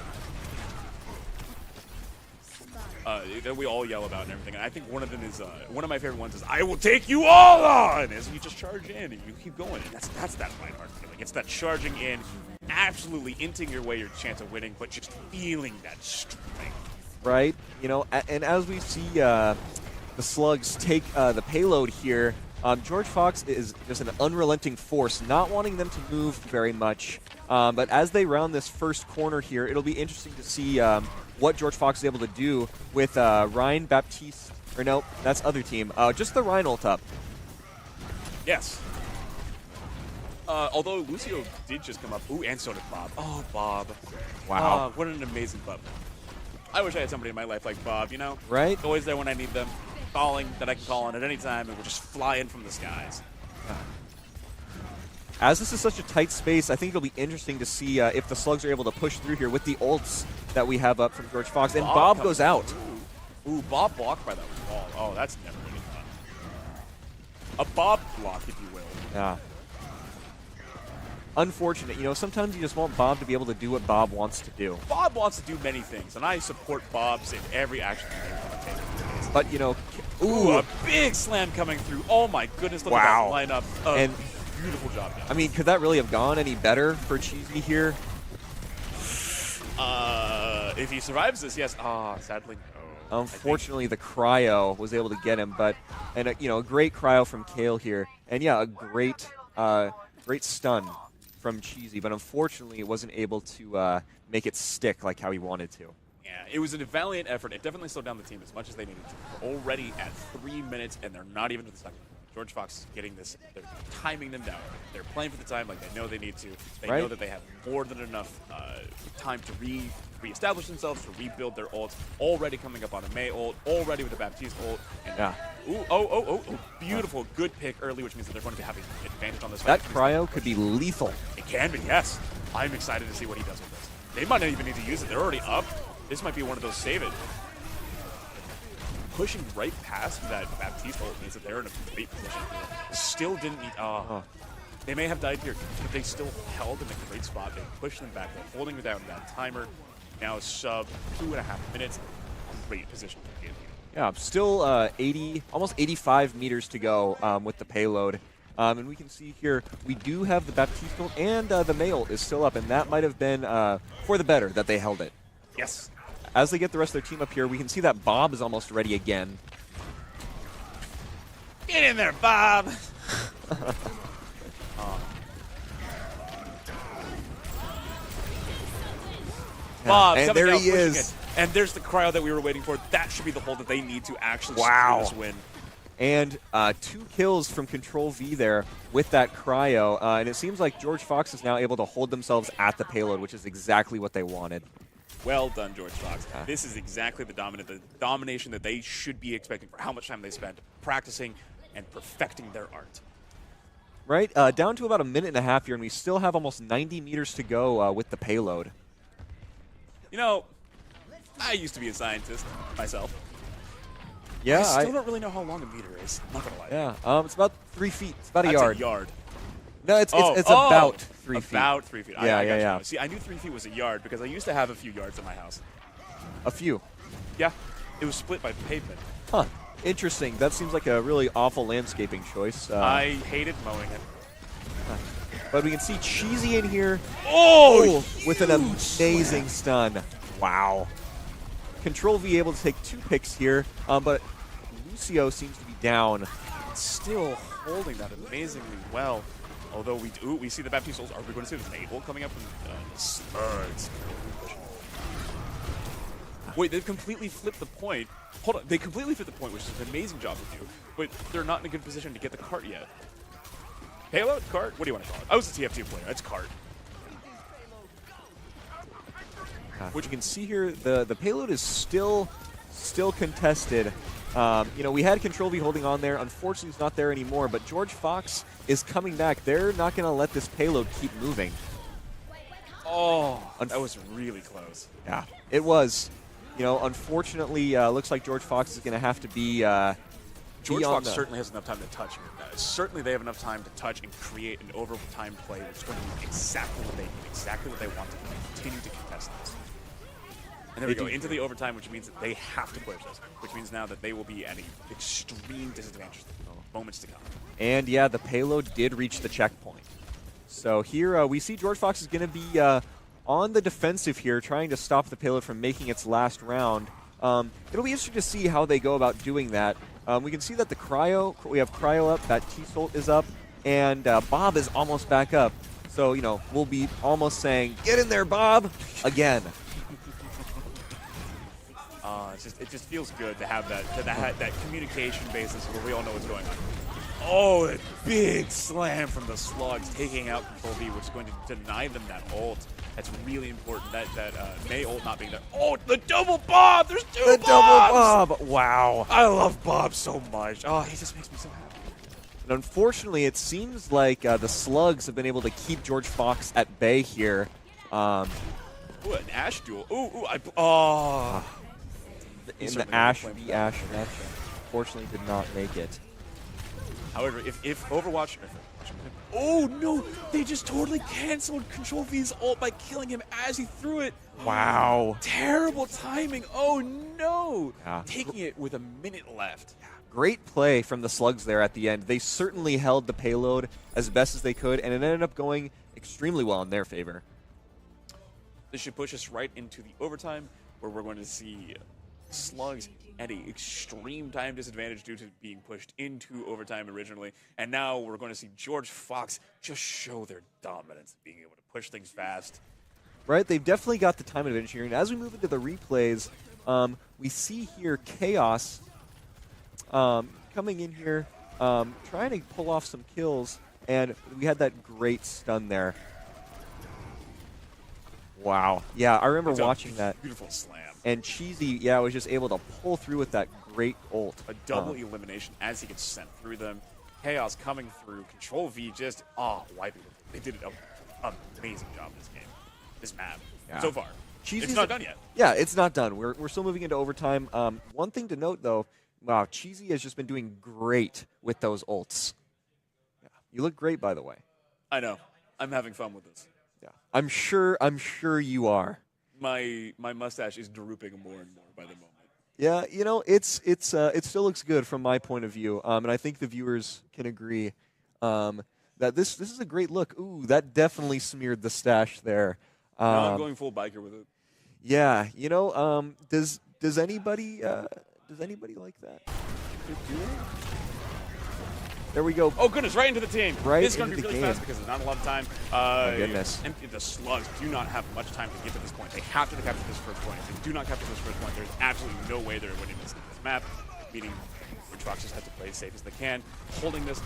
That we all yell about and everything. And I think one of them is one of my favorite ones is "I will take you all on" as you just charge in and you keep going. And that's that Reinhardt feeling. It's that charging in, absolutely inting your way your chance of winning, but just feeling that strength. Right? You know, and as we see the slugs take the payload here, George Fox is just an unrelenting force, not wanting them to move very much. But as they round this first corner here, it'll be interesting to see what George Fox is able to do with Ryan Baptiste. Or no, that's other team. Just the Ryan ult up. Yes. Although Lucio did just come up. Ooh, and so did Bob. Oh, Bob. Wow. What an amazing Bob. I wish I had somebody in my life like Bob, you know? Right? Always there when I need them. Calling that I can call on at any time and will just fly in from the skies. As this is such a tight space, I think it'll be interesting to see if the Slugs are able to push through here with the ults that we have up from George Fox. And Bob goes out. Ooh, Bob blocked by that wall. Oh, that's never really fun. A Bob block, if you will. Yeah. Unfortunate. You know, sometimes you just want Bob to be able to do what Bob wants to do. Bob wants to do many things, and I support Bob's in every action. But, you know, ooh, a big slam coming through. Oh, my goodness. Look at that lineup. And beautiful job done. I mean, could that really have gone any better for Cheesy here? If he survives this, yes. Sadly, no. Unfortunately, the cryo was able to get him, but you know, a great cryo from Kale here, and yeah, a great stun from Cheesy, but unfortunately, it wasn't able to make it stick like how he wanted to. Yeah, it was a valiant effort. It definitely slowed down the team as much as they needed to. We're already at 3 minutes, and they're not even to the second. George Fox is getting this. They're timing them down. They're playing for the time like they know they need to. They know that they have more than enough time to reestablish themselves, to rebuild their ults. Already coming up on a Mei ult, already with the Baptiste ult. And ooh, beautiful, good pick early, which means that they're going to have an advantage on this fight. That cryo could be lethal. It can be, yes. I'm excited to see what he does with this. They might not even need to use it. They're already up. This might be one of those save it. Pushing right past that Baptiste ult means that they're in a great position. Still didn't need. They may have died here, but they still held in a great spot. They pushed them back. They're holding down that timer. Now sub 2.5 minutes. Great position to be in here. Yeah, still 80, almost 85 meters to go with the payload. And we can see here we do have the Baptiste ult, and the Mei ult is still up, and that might have been for the better that they held it. Yes. As they get the rest of their team up here, we can see that Bob is almost ready again. Get in there, Bob! Bob, and there he is. It. And there's the cryo that we were waiting for. That should be the hold that they need to actually secure this win. And 2 kills from Control V there with that cryo. And it seems like George Fox is now able to hold themselves at the payload, which is exactly what they wanted. Well done, George Fox. This is exactly the domination that they should be expecting for how much time they spent practicing and perfecting their art. Right, down to about 1.5 minutes here, and we still have almost 90 meters to go with the payload. You know, I used to be a scientist myself. Yeah, I still don't really know how long a meter is. I'm not gonna lie. Yeah, it's about 3 feet. It's about a That's yard. A yard. No, it's about 3 feet. About 3 feet. Yeah, I got yeah. you. See, I knew 3 feet was a yard because I used to have a few yards in my house. A few. Yeah, it was split by pavement. Huh. Interesting. That seems like a really awful landscaping choice. I hated mowing it. But we can see Cheesy in here. Oh, with an amazing stun. Wow. Control V able to take 2 picks here, but Lucio seems to be down. Still holding that amazingly well. Although we see the Baptiste ult. Are we going to see the Mei ult coming up from the Slugs? Wait, they've completely flipped the point. Hold on, they completely flipped the point, which is an amazing job to do. But they're not in a good position to get the cart yet. Payload? Cart? What do you want to call it? I was a TF2 player. It's cart. What you can see here, the payload is still contested. You know, we had Control V holding on there. Unfortunately, he's not there anymore, but George Fox is coming back. They're not going to let this payload keep moving. Oh, that was really close. Yeah, it was. You know, unfortunately, looks like George Fox is going to have to be George Fox certainly has enough time to touch. Certainly they have enough time to touch and create an overtime play that's going to be exactly what they need, exactly what they want to continue to contest this. And there we go, into the overtime, which means that they have to push this, which means now that they will be at an extreme disadvantage moments to come. And yeah, the payload did reach the checkpoint. So here we see George Fox is going to be on the defensive here, trying to stop the payload from making its last round. It'll be interesting to see how they go about doing that. We can see that we have cryo up, that T-Solt is up, and Bob is almost back up. So, you know, we'll be almost saying, get in there, Bob, again. It just feels good to have that communication basis where we all know what's going on. Oh, a big slam from the Slugs, taking out Control V, which is going to deny them that ult. That's really important. That May ult not being there. Oh, the double bob! There's two The bobs! double bob! Wow. I love Bob so much. Oh, he just makes me so happy. And unfortunately, it seems like the Slugs have been able to keep George Fox at bay here. Ooh, an Ashe duel. Oh. In the Ashe v Ashe match, unfortunately did not make it. However, if Overwatch... Oh, no! They just totally canceled Control V's ult by killing him as he threw it. Wow. Terrible timing. Oh, no! Yeah. Taking it with a minute left. Great play from the Slugs there at the end. They certainly held the payload as best as they could, and it ended up going extremely well in their favor. This should push us right into the overtime, where we're going to see Slugs at an extreme time disadvantage due to being pushed into overtime originally. And now we're going to see George Fox just show their dominance, being able to push things fast. Right, they've definitely got the time advantage here. And as we move into the replays, we see here Chaos coming in here, trying to pull off some kills. And we had that great stun there. Wow. Yeah, I remember watching that. Beautiful slam. And Cheesy, yeah, was just able to pull through with that great ult. A double elimination as he gets sent through them. Chaos coming through. Control V just, wiping them. They did an amazing job this game. This map. Yeah. So far. Cheesy's it's not done yet. Yeah, it's not done. We're still moving into overtime. One thing to note, though, wow, Cheesy has just been doing great with those ults. Yeah. You look great, by the way. I know. I'm having fun with this. Yeah, I'm sure you are. My mustache is drooping more and more by the moment. Yeah, you know, it still looks good from my point of view, and I think the viewers can agree that this is a great look. Ooh, that definitely smeared the stash there. Now I'm going full biker with it. Yeah, you know, does anybody like that? There we go. Oh goodness, right into the team. Right this is going to into be the really game. fast because there's not a lot of time. My goodness. And the Slugs do not have much time to get to this point. They have to capture this first point. If they do not capture this first point, there's absolutely no way they're winning this map. Meaning, Ridge Fox just have to play as safe as they can. Holding this,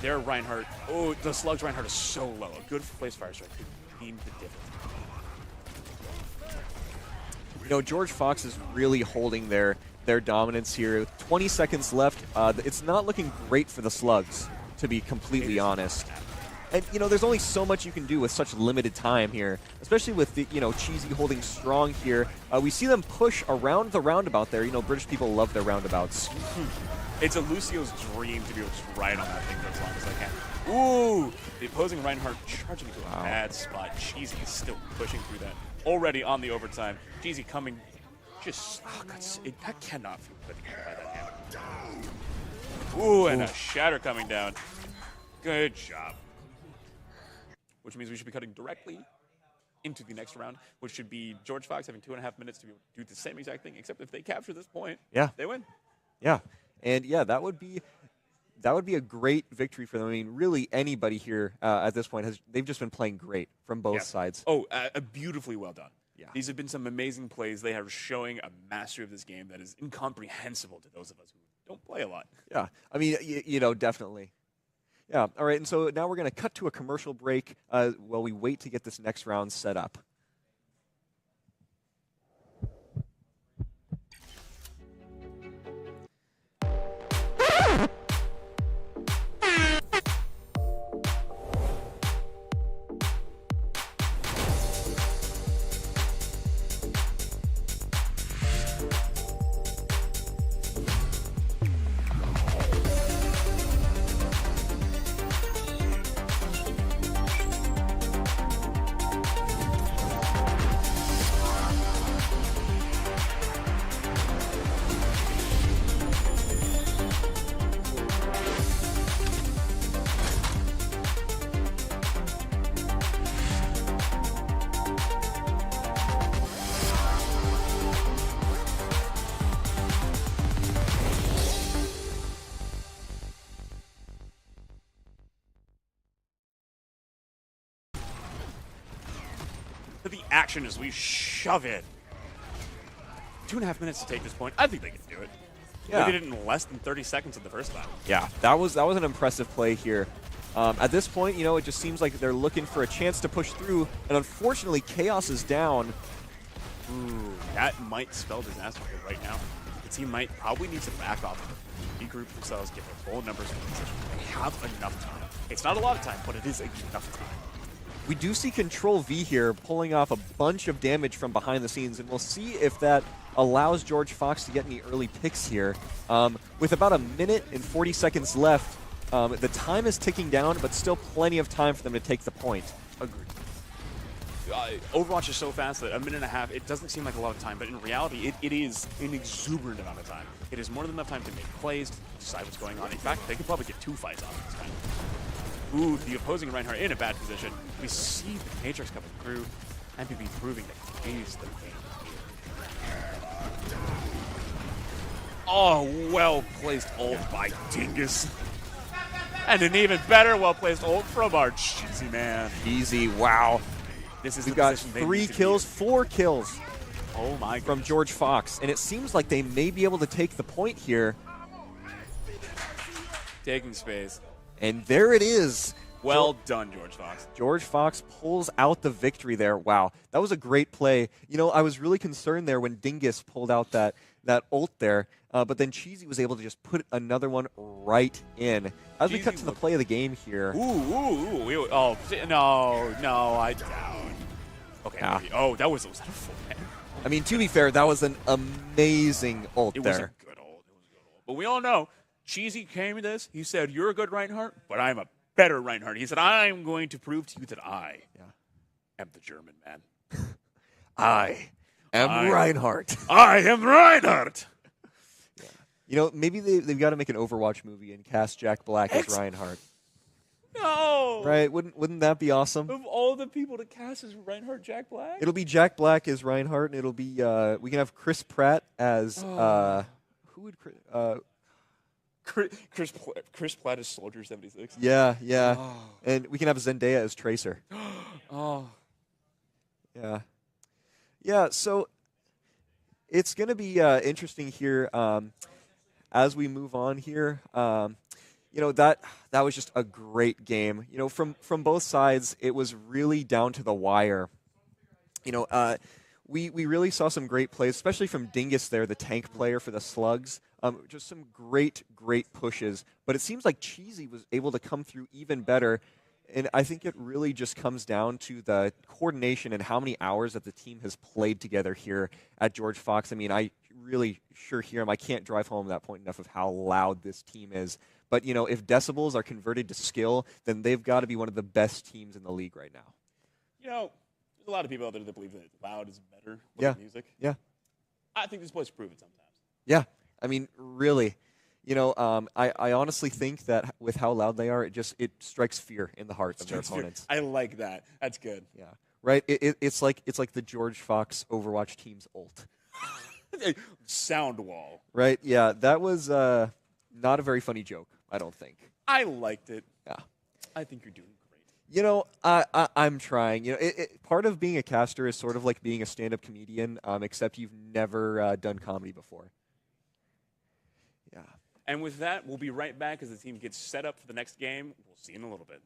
their Reinhardt. Oh, the Slugs Reinhardt is so low. A good place fire strike could mean the difference. You know, George Fox is really holding their dominance here. 20 seconds left. It's not looking great for the Slugs, to be completely honest. And, you know, there's only so much you can do with such limited time here, especially with, the, you know, Cheesy holding strong here. We see them push around the roundabout there. You know, British people love their roundabouts. It's a Lucio's dream to be able to just ride on that thing for as long as I can. Ooh! The opposing Reinhardt charging into a bad spot. Cheesy is still pushing through that. Already on the overtime. Cheesy coming just... Oh, God, that cannot feel good by that hand. Ooh, and a shatter coming down. Good job. Which means we should be cutting directly into the next round, which should be George Fox having 2.5 minutes to be able to do the same exact thing, except if they capture this point, they win. Yeah. And, yeah, that would be a great victory for them. I mean, really anybody here at this point, they've just been playing great from both sides. Oh, beautifully well done. Yeah. These have been some amazing plays. They are showing a mastery of this game that is incomprehensible to those of us who don't play a lot. Yeah, I mean, you know, definitely. Yeah, all right, and so now we're going to cut to a commercial break while we wait to get this next round set up. To the action as we shove it. 2.5 minutes to take this point. I think they can do it. Yeah. They did it in less than 30 seconds in the first time. Yeah, that was an impressive play here. At this point, you know, it just seems like they're looking for a chance to push through, and unfortunately, Chaos is down. Ooh, that might spell disaster for right now. The team might probably need to back off, regroup themselves, get their full numbers for the position. They have enough time. It's not a lot of time, but it is enough time. We do see Control V here pulling off a bunch of damage from behind the scenes, and we'll see if that allows George Fox to get any early picks here. With about a minute and 40 seconds left, the time is ticking down, but still plenty of time for them to take the point. Agreed. Overwatch is so fast that a minute and a half, it doesn't seem like a lot of time, but in reality, it is an exuberant amount of time. It is more than enough time to make plays, decide what's going on. In fact, they could probably get 2 fights off this time. Ooh, the opposing Reinhardt in a bad position. We see the Matrix coming through. MPB proving that he's the game. Oh, well-placed ult by Dingus. And an even better well-placed ult from our cheesy man. Easy, wow. This is We've got 3 kills, 4 kills oh my goodness. from George Fox, and it seems like they may be able to take the point here. Taking space. And there it is. Well done, George Fox. George Fox pulls out the victory there. Wow, that was a great play. You know, I was really concerned there when Dingus pulled out that ult there, but then Cheesy was able to just put another one right in. As we cut to the play of the game here. Ooh. Oh, no, I doubt. Okay. Yeah. Oh, that was a full man. I mean, to be fair, that was an amazing ult It there. was a good ult. But we all know, Cheesy came to this. He said, "You're a good Reinhardt, but I'm a better Reinhardt." He said, "I'm going to prove to you that I am the German man. I am Reinhardt. I am Reinhardt." You know, maybe they've got to make an Overwatch movie and cast Jack Black as Reinhardt. No. Right? Wouldn't that be awesome? Of all the people to cast as Reinhardt, Jack Black? It'll be Jack Black as Reinhardt, and it'll be we can have Chris Pratt as who would Chris Pratt is Soldier 76. Yeah. Oh. And we can have Zendaya as Tracer. Oh. Yeah, so it's going to be interesting here as we move on here. You know, that was just a great game. You know, from both sides, it was really down to the wire. You know, we really saw some great plays, especially from Dingus there, the tank player for the Slugs. Just some great pushes. But it seems like Cheesy was able to come through even better. And I think it really just comes down to the coordination and how many hours that the team has played together here at George Fox. I mean, I really sure hear him. I can't drive home that point enough of how loud this team is. But, you know, if decibels are converted to skill, then they've got to be one of the best teams in the league right now. You know, there's a lot of people out there that believe that loud is better with music. Yeah. I think these boys prove it sometimes. Yeah. I mean, really. You know, I honestly think that with how loud they are, it strikes fear in the hearts of their opponents. I like that. That's good. Yeah. Right? It's like the George Fox Overwatch team's ult. Sound wall. Right? Yeah. That was not a very funny joke, I don't think. I liked it. Yeah. I think you're doing great. You know, I'm trying. You know, part of being a caster is sort of like being a stand-up comedian, except you've never done comedy before. Yeah. And with that, we'll be right back as the team gets set up for the next game. We'll see you in a little bit.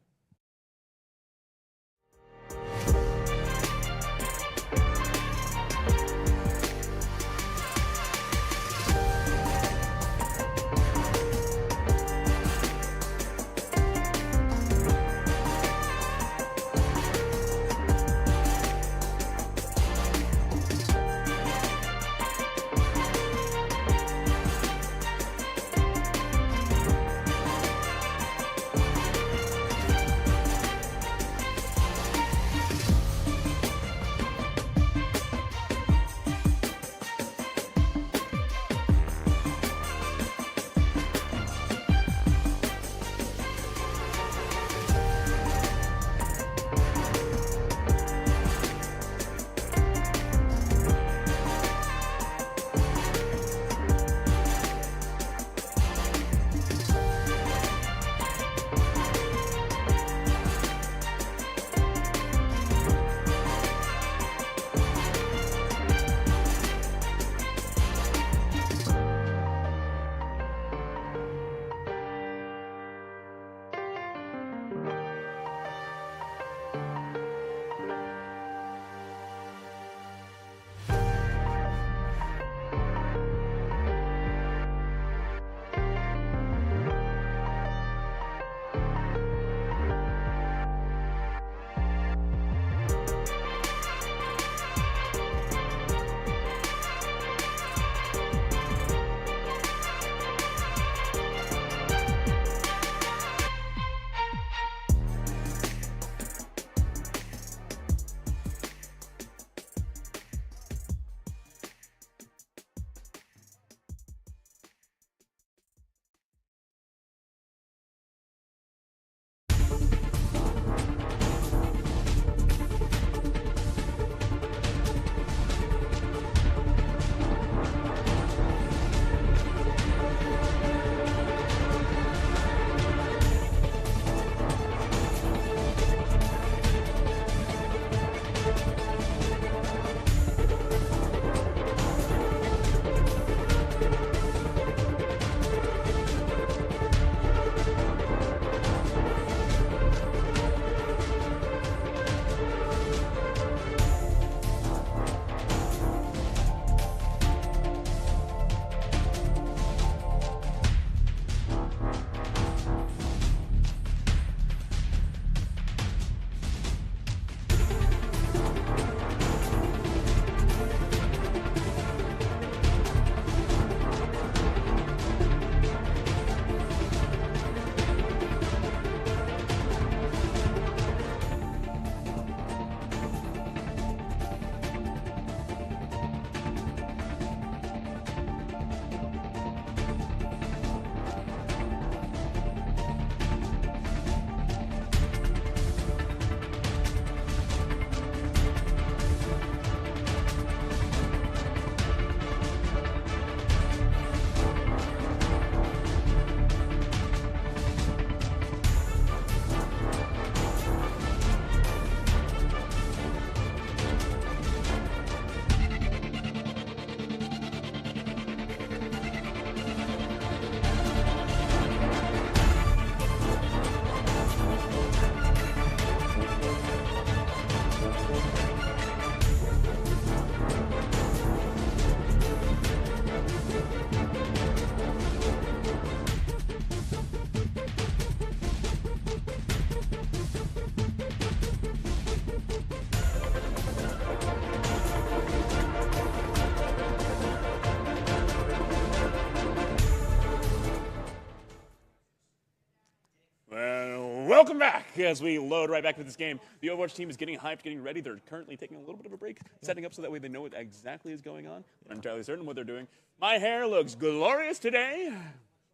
welcome back as we load right back into this game. The Overwatch team is getting hyped, getting ready. They're currently taking a little bit of a break, setting up so that way they know what exactly is going on. I'm not entirely certain what they're doing. My hair looks glorious today.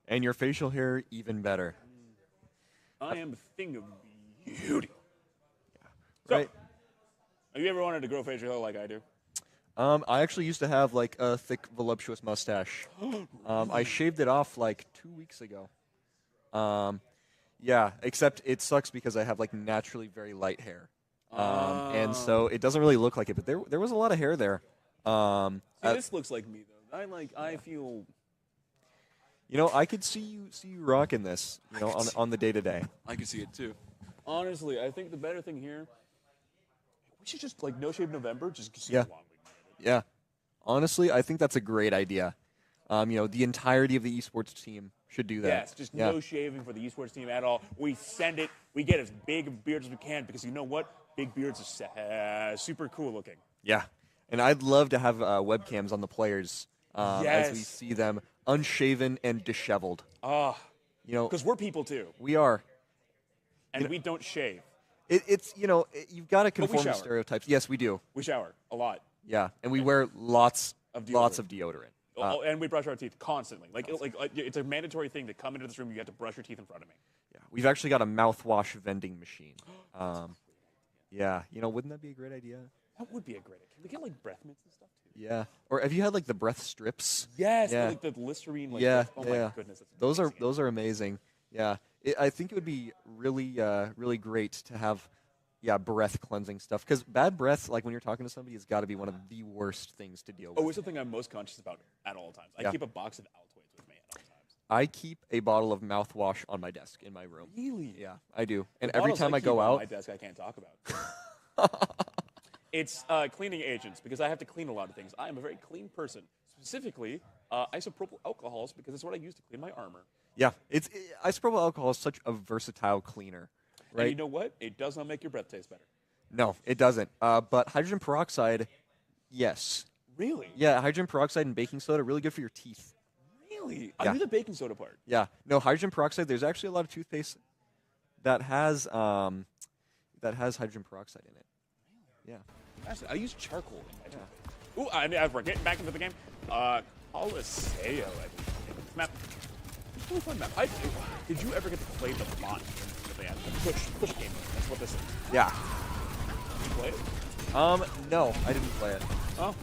And your facial hair even better. I am a thing of beauty. So, Right. have you ever wanted to grow facial hair like I do? I actually used to have like a thick, voluptuous mustache. I shaved it off like 2 weeks ago. Yeah, except it sucks because I have like naturally very light hair. And so it doesn't really look like it, but there was a lot of hair there. See, this looks like me though. I feel. You know, I could see you rocking this, you know, on the day-to-day. I can see it too. Honestly, I think the better thing here, we should just like no shave November, just see Yeah. how long we can get it. Yeah. Honestly, I think that's a great idea. You know, the entirety of the esports team should do that. Yes, just Yeah. no shaving for the esports team at all. We send it. We get as big of beards as we can because you know what? Big beards are super cool looking. Yeah. And I'd love to have webcams on the players as we Yes. see them unshaven and disheveled. Ah, You know, because we're people too, we are. and we don't shave. It's, you know, you've got to we conform to shower. stereotypes. Yes, we do. We shower a lot. Yeah. And we wear lots Of of deodorant. deodorant. Oh, and we brush our teeth constantly. Like it's a mandatory thing to come into this room. You have to brush your teeth in front of me. Yeah. We've actually got a mouthwash vending machine. Yeah. You know, wouldn't that be a great idea? That would be a great idea. Can we get like breath mints and stuff too? Yeah. Or have you had like the breath strips? Yes, Yeah. like the Listerine. Like, Yeah, oh yeah. my goodness, that's Those are amazing. Yeah, I think it would be really really great to have breath cleansing stuff because bad breath, like when you're talking to somebody, has got to be one of the worst things to deal with. Oh, it's something I'm most conscious about at all times. I Yeah. keep a box of Altoids with me at all times. I keep a bottle of mouthwash on my desk in my room. Really? Yeah, I do. And The every bottles time I keep go on out, my desk I can't talk about. It's cleaning agents because I have to clean a lot of things. I am a very clean person, specifically isopropyl alcohols because it's what I use to clean my armor. yeah, isopropyl alcohol is such a versatile cleaner, right? And you know what? It does not make your breath taste better. No, it doesn't. But hydrogen peroxide, yes. Really? Yeah, hydrogen peroxide and baking soda are really good for your teeth. Really? Yeah. I knew the baking soda part. Yeah, no, hydrogen peroxide. There's actually a lot of toothpaste that has hydrogen peroxide in it. Yeah. Actually, I use charcoal in my toothpaste. Ooh, and we're getting back into the game. Coliseo, I believe. This map. It's a really fun map. Did you ever get to play the bot that they had? The push game. That's what this is. Yeah. Did you play it? No, I didn't play it. Oh.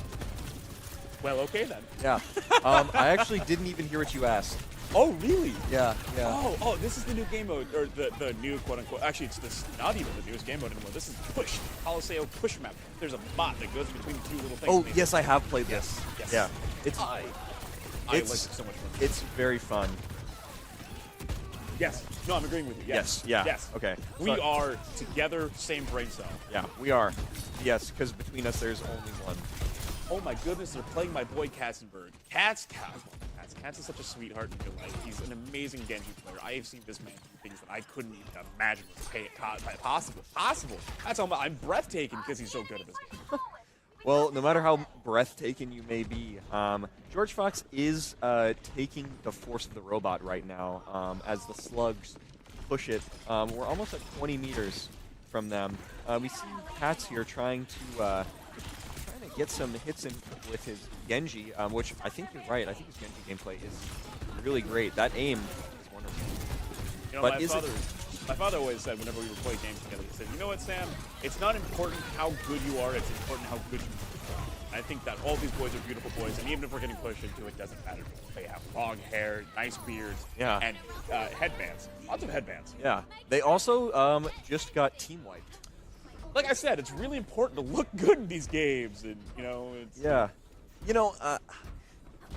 Well, okay then. Yeah. I actually didn't even hear what you asked. Oh, really? Yeah. Oh, this is the new game mode, or the new quote-unquote, actually, it's this, not even the newest game mode anymore. This is Push, Coliseo Push map. There's a bot that goes between two little things. Oh, and they- yes, I have played this. Yes. Yeah. It's I like it so much fun. It's very fun. Yes. No, I'm agreeing with you. Yes. Yeah. Yes. Okay. We So- are together, same brain cell. Yeah, we are. Yes, because between us, there's only one. Oh my goodness, they're playing my boy Katzenberg. Katz is such a sweetheart in real life. He's an amazing Genji player. I have seen this man do things that I couldn't even imagine was possible. That's how I'm breathtaking because he's so good at this game. Well, no matter how breathtaking you may be, George Fox is taking the force of the robot right now as the slugs push it. We're almost at 20 meters from them. We see Katz here trying to get some hits in with his Genji, which I think you're right. I think his Genji gameplay is really great. That aim is wonderful. You know, But my father always said whenever we would play games together, he said, you know what, Sam? It's not important how good you are, it's important how good you are. I think that all these boys are beautiful boys, and even if we're getting pushed into it, doesn't matter. They have long hair, nice beards, Yeah. and headbands. Lots of headbands. Yeah. They also just got team wiped. Like I said, it's really important to look good in these games, and you know, it's Yeah. You know,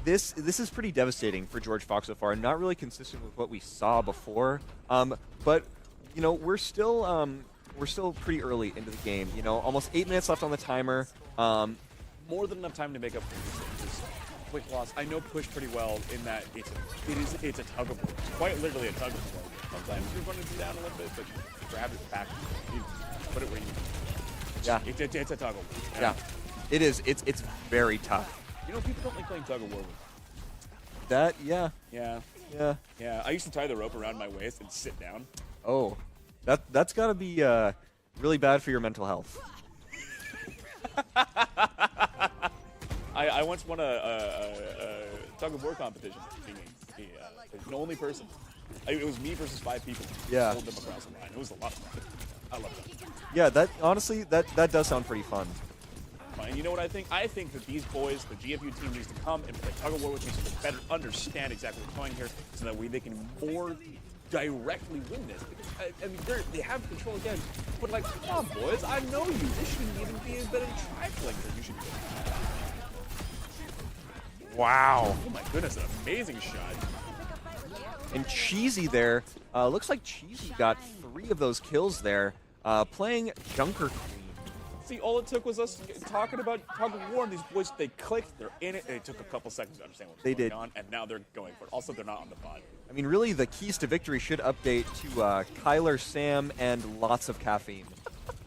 this is pretty devastating for George Fox so far, and not really consistent with what we saw before. But you know, we're still pretty early into the game. You know, almost 8 minutes left on the timer. more than enough time to make up for this quick loss. I know Push pretty well in that it's a tug of war. It's quite literally a tug of war. Sometimes you're going to do down a little bit, but you grab it back, you put it where you need it. Yeah. It's a tug of war. Yeah. It is. It's very tough. You know, people don't like playing tug of war with. That, yeah. Yeah. Yeah. Yeah. I used to tie the rope around my waist and sit down. Oh. That's got to be really bad for your mental health. I once won a tug of war competition. Being the only person. It was me versus 5 people. Yeah. Hold them across the line. It was a lot of fun. I love that. Yeah, that honestly, that does sound pretty fun. And you know what I think? I think that these boys, the GFU team, needs to come and play tug of war with me so they better understand exactly what's going here, so that way they can more directly win this. Because, I mean, they have control again, but like, come on, boys, I know you. This shouldn't even be as better than trifling. You should be. Wow. Oh my goodness, an amazing shot. And Cheesy there, looks like Cheesy got 3 of those kills there, playing Junker Queen. See, all it took was us talking about tug of war, and these boys, they clicked, they're in it, and it took a couple seconds to understand what was going on, and now they're going for it. Also, they're not on the pod. I mean, really, the keys to victory should update to Kyler, Sam, and lots of caffeine.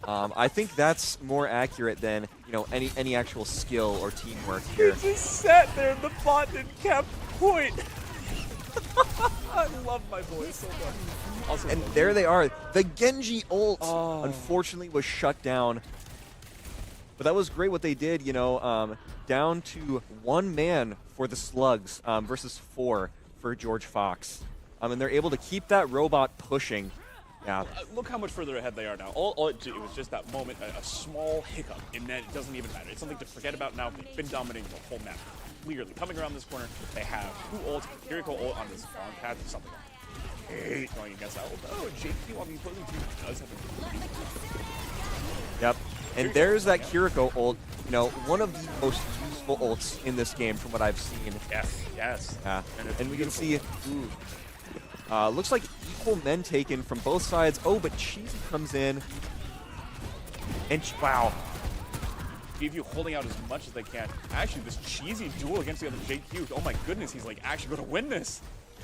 I think that's more accurate than, you know, any actual skill or teamwork here. He just sat there, and the bot didn't kept point. I love my boys so much. Also, And there they are. The Genji ult, unfortunately, was shut down. But that was great what they did, you know, down to 1 man for the Slugs versus 4 for George Fox. And they're able to keep that robot pushing. Yeah. Look how much further ahead they are now. It was just that moment, a small hiccup, and then it doesn't even matter. It's something to forget about now. They've been dominating the whole map. Clearly, coming around this corner, they have 2 ults, Kiriko ult on this long path or something. Hate going against that ult. Oh, JQ on the opposing team does have a Yep. And there's that Kiriko ult, you know, one of the most useful ults in this game from what I've seen. Yes. Yeah. And we can see, looks like equal men taken from both sides. Oh, but Cheesy comes in. And, wow. GFU holding out as much as they can. Actually, this Cheesy duel against the other JQ, oh my goodness, he's like actually going to win this.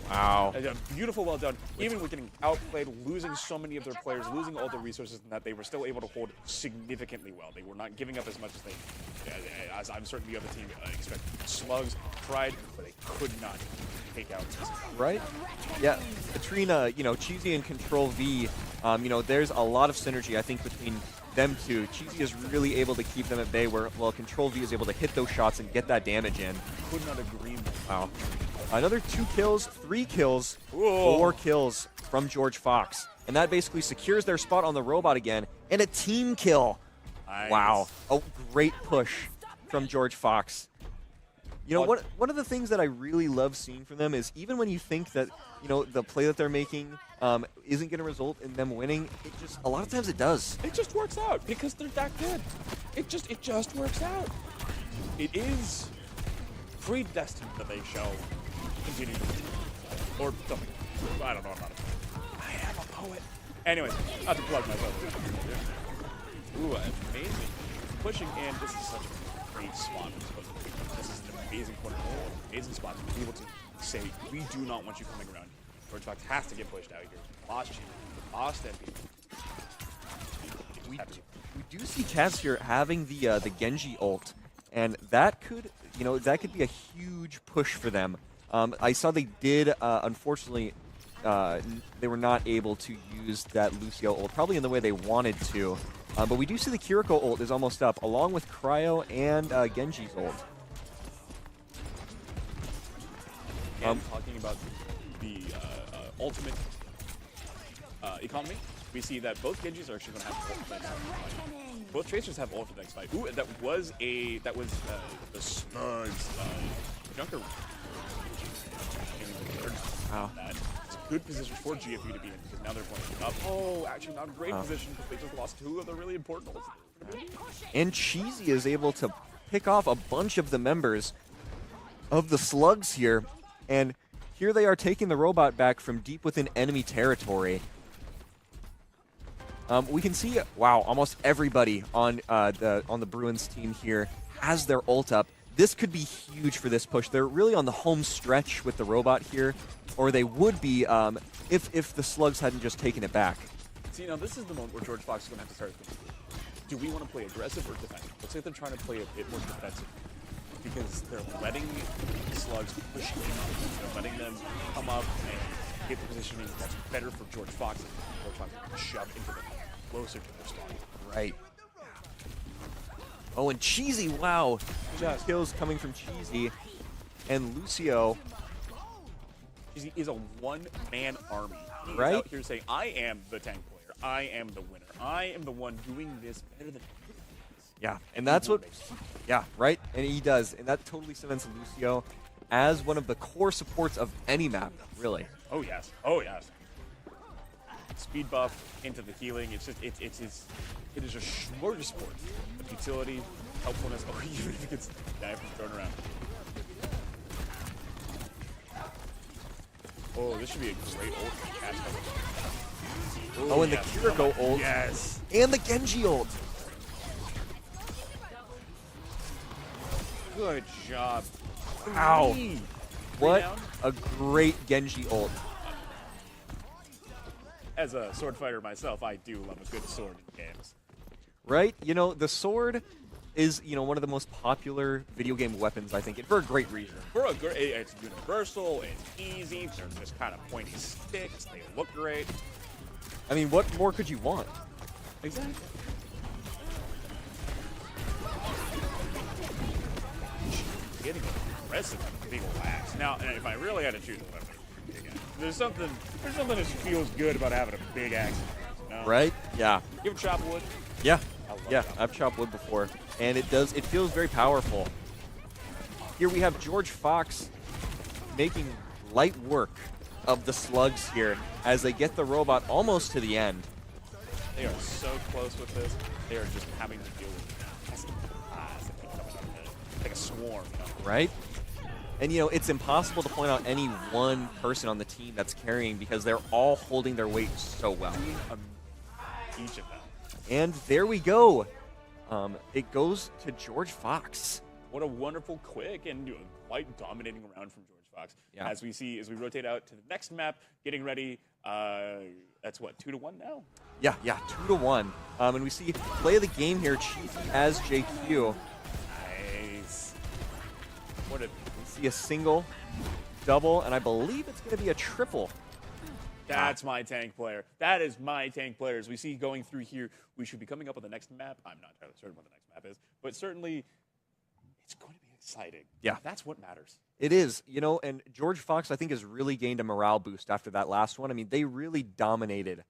Wow. Beautiful, well done. Even with getting outplayed, losing so many of their players, losing all the resources, and that they were still able to hold significantly well. They were not giving up as much as as I'm certain the other team expected. Slugs tried, but they could not take out this. Right? Yeah. Katrina, you know, Cheesy and Control V, you know, there's a lot of synergy, I think, between them two. Cheesy is really able to keep them at bay, where, well, Control V is able to hit those shots and get that damage in. Could not agree more. Wow. Another 2 kills, 3 kills, 4 kills from George Fox. And that basically secures their spot on the robot again. And a team kill. Nice. Wow. A great push from George Fox. You know, one of the things that I really love seeing from them is even when you think that, you know, the play that they're making isn't going to result in them winning, it just, a lot of times it does. It just works out because they're that good. It just works out. It is predestined that they shall continue to win. Or something. I don't know. I am a poet. Anyways, not to plug myself. Ooh, amazing. Pushing in. This is such a great spot. This is an amazing corner. Amazing spot to be able to say, we do not want you coming around. George Fox has to get pushed out here. Lost you. Lost MP. We do see Kaz here having the Genji ult, and that could, you know, that could be a huge push for them. I saw they did, unfortunately, they were not able to use that Lucio ult, probably in the way they wanted to. But we do see the Kiriko ult is almost up, along with Cryo and Genji's ult. Talking about the ultimate economy, we see that both Genjis are actually going to have ult for the next fight. Both Tracers have ult for the next fight. Ooh, that was the Slugs Junker. Wow. It's a good position for GFU to be in because now they're playing up. Oh, actually not a great position because they just lost 2 of the really important ults. And Cheesy is able to pick off a bunch of the members of the Slugs here. And here they are taking the robot back from deep within enemy territory. We can see, wow, almost everybody on the Bruins team here has their ult up. This could be huge for this push. They're really on the home stretch with the robot here, or they would be if the Slugs hadn't just taken it back. See, now this is the moment where George Fox is going to have to start thinking, do we want to play aggressive or defensive? Looks like they're trying to play a bit more defensive because they're letting the Slugs push in. They're letting them come up and get the positioning that's better for George Fox. George Fox can shove into the closer to their spawn. Right. Oh, and Cheesy, wow. Kills coming from Cheesy. And Lucio. Cheesy is a one-man army. He's Right? out here saying, I am the tank player. I am the winner. I am the one doing this better than Yeah, and that's what, yeah, right? And he does. And that totally cements Lucio as one of the core supports of any map, really. Oh, yes. Oh, yes. Speed buff into the healing. It's just, it is a smorgasbord of utility, helpfulness. Oh, even if it gets dived and thrown around. Oh, this should be a great ult to catch up. Oh, and yes. the Kiriko ult. Yes. And the Genji ult. Good job. Wow. Three What down. a great Genji ult. As a sword fighter myself, I do love a good sword in games. Right? You know, the sword is, you know, one of the most popular video game weapons, I think, and for a great reason. It's universal, it's easy, they're just kind of pointy sticks, they look great. I mean, what more could you want? Exactly. Getting aggressive with the big ol' axe. Now, and if I really had to choose a weapon, there's something that just feels good about having a big axe. You know? Right? Yeah. You ever chop wood? Yeah. I love Yeah, chopping I've chopped wood before, and it feels very powerful. Here we have George Fox making light work of the slugs here as they get the robot almost to the end. They are so close with this. They are just having to deal with pesky flies that keep coming up there. Like a swarm, you know? Right? And, you know, it's impossible to point out any one person on the team that's carrying because they're all holding their weight so well. Each of them. And there we go. It goes to George Fox. What a wonderful, quick, and quite dominating round from George Fox. Yeah. As we rotate out to the next map, getting ready. That's what, 2-1 now? Yeah, 2-1. And we see play of the game here, Chief as JQ. Nice. What a We see a single, double, and I believe it's going to be a triple. That's my tank player. That is my tank player. As we see going through here, we should be coming up with the next map. I'm not entirely certain what the next map is, but certainly it's going to be exciting. Yeah. That's what matters. It is, you know, and George Fox, I think, has really gained a morale boost after that last one. I mean, they really dominated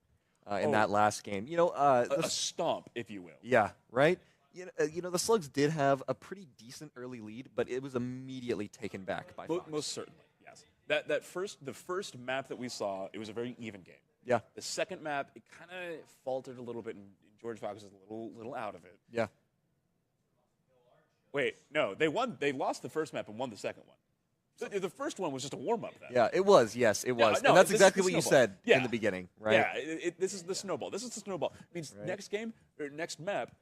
in that last game. You know, A stomp, if you will. yeah, right? You know, the Slugs did have a pretty decent early lead, but it was immediately taken back by Fox. Most certainly, yes. The first map that we saw, it was a very even game. Yeah, The second map, it kind of faltered a little bit, and George Fox was a little out of it. yeah. Wait, no, they won. They lost the first map and won the second one. The first one was just a warm up. Then. Yeah, it was. Yes, it was. no, and that's this is exactly the what you snowball. said Yeah. in the beginning, right? Yeah, this is the snowball. This is the snowball. It means Right. next game or next map,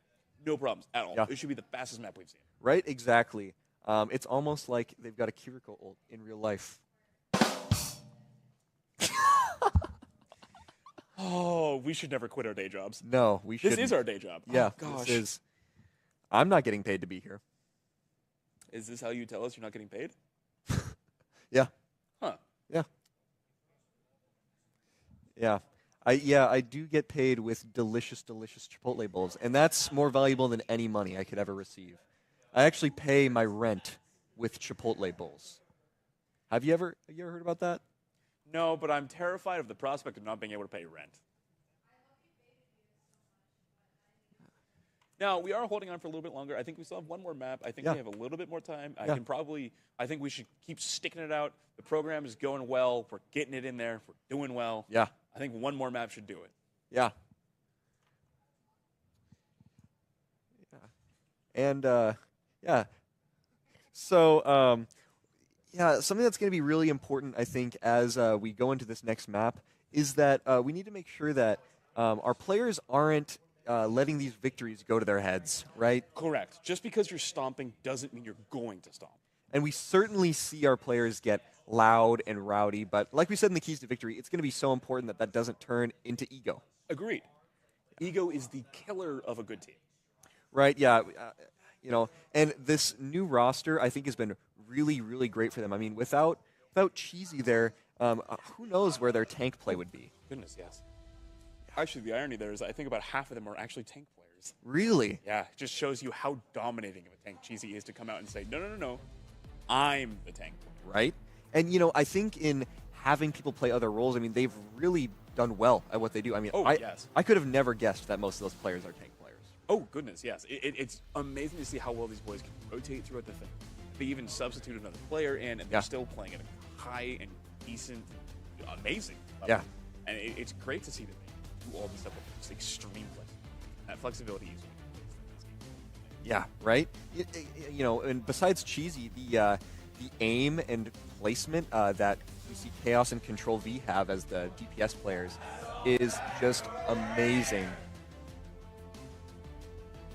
no problems at all. Yeah. It should be the fastest map we've seen. Right? Exactly. It's almost like they've got a Kiriko ult in real life. Oh, we should never quit our day jobs. No, we should. This is our day job. Yeah, Oh, gosh. this is. I'm not getting paid to be here. Is this how you tell us you're not getting paid? Yeah. Huh. Yeah. Yeah. I do get paid with delicious, delicious Chipotle bowls, and that's more valuable than any money I could ever receive. I actually pay my rent with Chipotle bowls. Have you ever heard about that? No, but I'm terrified of the prospect of not being able to pay rent. Now, we are holding on for a little bit longer. I think we still have one more map. I think Yeah. we have a little bit more time. Yeah. I think we should keep sticking it out. The program is going well. We're getting it in there. We're doing well. Yeah. I think one more map should do it. Yeah. And yeah. So yeah, something that's going to be really important, I think, as we go into this next map, is that we need to make sure that our players aren't letting these victories go to their heads, right? Correct. Just because you're stomping doesn't mean you're going to stomp. And we certainly see our players get loud and rowdy, but like we said in the Keys to Victory, it's going to be so important that that doesn't turn into ego. Agreed. Ego is the killer of a good team. Right, yeah. You know, and this new roster, I think, has been really, really great for them. I mean, without Cheesy there, who knows where their tank play would be? Goodness, yes. Actually, the irony there is I think about half of them are actually tank players. Really? Yeah, it just shows you how dominating of a tank Cheesy is to come out and say, no, no, no, no, I'm the tank player. Right? And, you know, I think in having people play other roles, I mean, they've really done well at what they do. I mean, Yes. I could have never guessed that most of those players are tank players. Oh, goodness, yes. It's amazing to see how well these boys can rotate throughout the thing. They even substitute another player in, and they're still playing at a high and decent, amazing level. Yeah. And it's great to see them do all this stuff with just extreme flexibility. That flexibility is Yeah, right? You know, and besides Cheesy, the aim and placement that we see Chaos and Control V have as the DPS players is just amazing.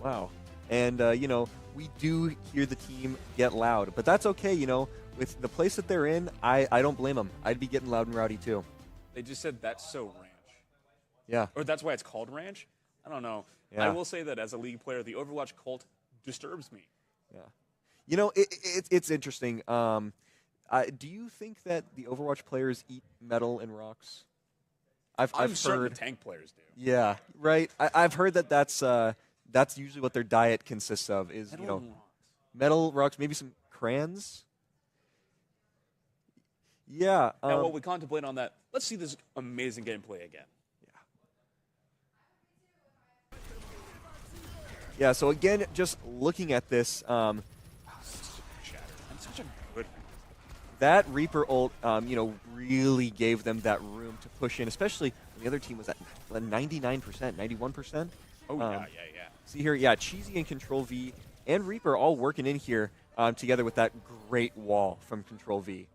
Wow. And, you know, we do hear the team get loud, but that's okay, you know. With the place that they're in, I don't blame them. I'd be getting loud and rowdy too. They just said that's so ranch. Yeah. Or that's why it's called ranch? I don't know. Yeah. I will say that as a League player, the Overwatch cult disturbs me. Yeah. You know, it's interesting. Do you think that the Overwatch players eat metal and rocks? I'm certain heard. the tank players do. Yeah, right. I've heard that that's usually what their diet consists of is Metal you know and rocks. metal rocks, maybe some crayons. Yeah. Now, while we contemplate on that, let's see this amazing gameplay again. Yeah. So again, just looking at this, And such a good. that Reaper ult, you know, really gave them that room to push in, especially when the other team was at 99%, 91%. Oh, yeah. See here, yeah, Cheesy and Control V and Reaper all working in here together with that great wall from Control V.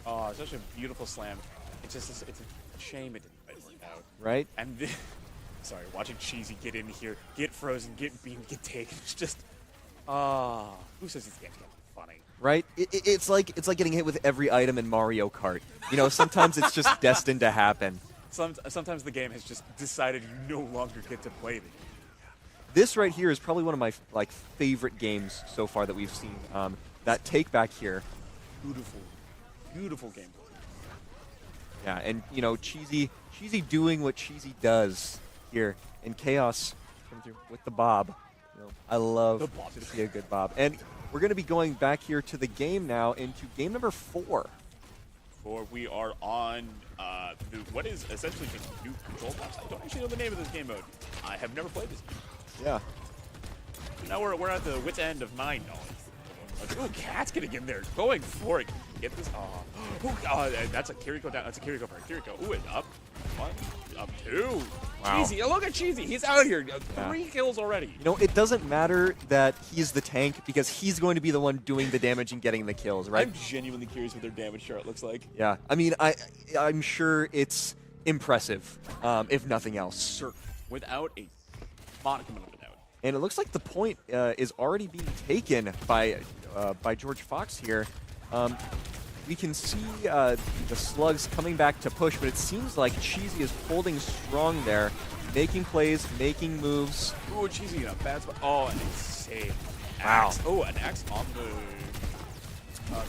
Oh, such a beautiful slam. It's a shame it didn't quite work out. Right? And sorry, watching Cheesy get in here, get frozen, get beamed, get taken. It's just, who says this game's gonna be funny? Right? It's like getting hit with every item in Mario Kart. You know, sometimes it's just destined to happen. Sometimes the game has just decided you no longer get to play the game. This right here is probably one of my favorite games so far that we've seen. That take back here. Beautiful gameplay. Yeah, and you know, Cheesy doing what Cheesy does here, and Chaos coming through with the bob. You know, I love The bob. to see a good bob. And we're going to be going back here to the game now, into game number 4. For we are on what is essentially just new control maps. I don't actually know the name of this game mode. I have never played this game. Yeah. Now we're at the wit's end of my knowledge. Ooh, Cat's getting in there, going for it. Get this. And that's a Kiriko down. That's a Kiriko for a Kiriko. Ooh, and up 1, up 2. Wow. Cheesy, look at Cheesy. He's out here. Yeah. 3 kills already. You know, it doesn't matter that he's the tank because he's going to be the one doing the damage and getting the kills, right? I'm genuinely curious what their damage chart looks like. Yeah. I mean, I'm sure it's impressive, if nothing else. Certain, without a modicum of a doubt. And it looks like the point is already being taken by George Fox here. We can see the slugs coming back to push, but it seems like Cheesy is holding strong there, making plays, making moves. Ooh, Cheesy in a bad spot. Oh, and a save. Wow. Axe. Oh, an axe on the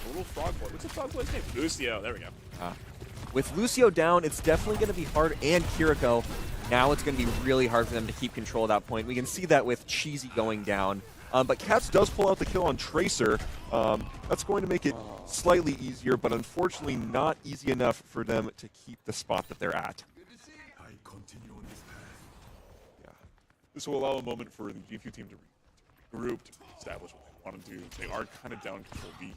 little frog boy. What's the frog boy's name? Lucio. There we go. With Lucio down, it's definitely going to be hard, and Kiriko. Now it's going to be really hard for them to keep control at that point. We can see that with Cheesy going down. But Cats does pull out the kill on Tracer. That's going to make it slightly easier, but unfortunately not easy enough for them to keep the spot that they're at. I continue on this path. Yeah. This will allow a moment for the GFU team to regroup, to establish what they want to do. They are kind of down control B.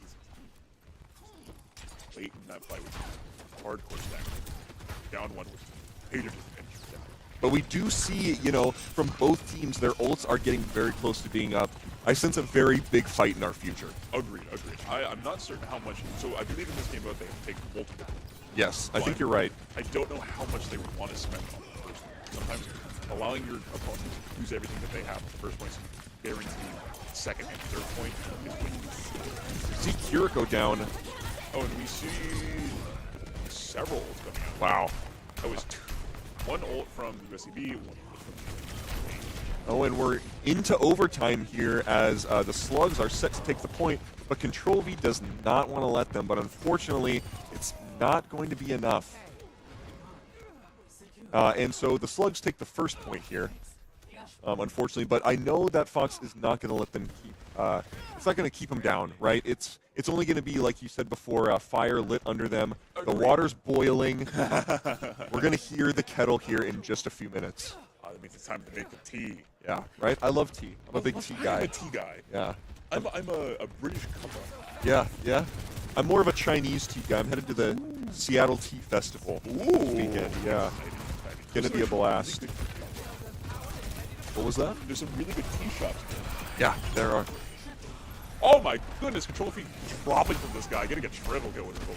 Late in that fight, which is hardcore stack. Down 1, which is major disadvantage. But we do see, you know, from both teams, their ults are getting very close to being up. I sense a very big fight in our future. Agreed. I'm not certain how much. So I believe in this game, they have to take multiple. Yes, I think you're right. I don't know how much they would want to spend on the first one. Sometimes allowing your opponent to use everything that they have on the first point, guaranteed second and third point is when you See Kiriko down. Oh, and we see several ults coming out. Wow. That was 1 ult from USCB, 1 ult from Oh, and we're into overtime here as the Slugs are set to take the point, but Control V does not want to let them, but unfortunately, it's not going to be enough. And so the Slugs take the first point here, unfortunately, but I know that Fox is not going to let them keep, it's not going to keep them down, right? It's only going to be, like you said before, fire lit under them, the water's boiling. We're going to hear the kettle here in just a few minutes. That means it's time to make the tea. Yeah, right? I love tea. I'm a big tea guy. I'm a tea guy. Yeah. I'm a British cuppa. Yeah, yeah. I'm more of a Chinese tea guy. I'm headed to the Seattle Tea Festival this weekend. Yeah. Gonna be a blast. What was that? There's some really good tea shops. Yeah, there are. Oh my goodness, Control Feet dropping from this guy, getting a triple kill with his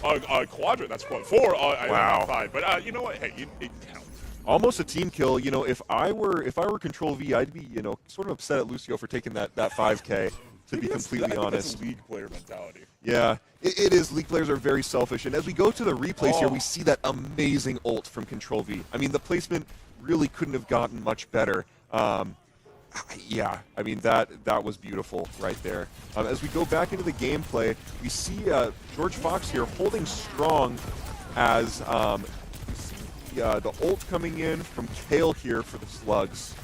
ultimate. Quadrant, that's quad 4. Wow. 5. But you know what? Hey, it counts. Almost a team kill. You know, if I were Control V, I'd be, you know, sort of upset at Lucio for taking that 5K. To be completely honest. That's league player mentality. Yeah, it is. League players are very selfish, and as we go to the replays here, we see that amazing ult from Control V. I mean, the placement really couldn't have gotten much better. Yeah, I mean, that was beautiful right there. As we go back into the gameplay, we see George Fox here holding strong as we see the ult coming in from Kale here for the Slugs.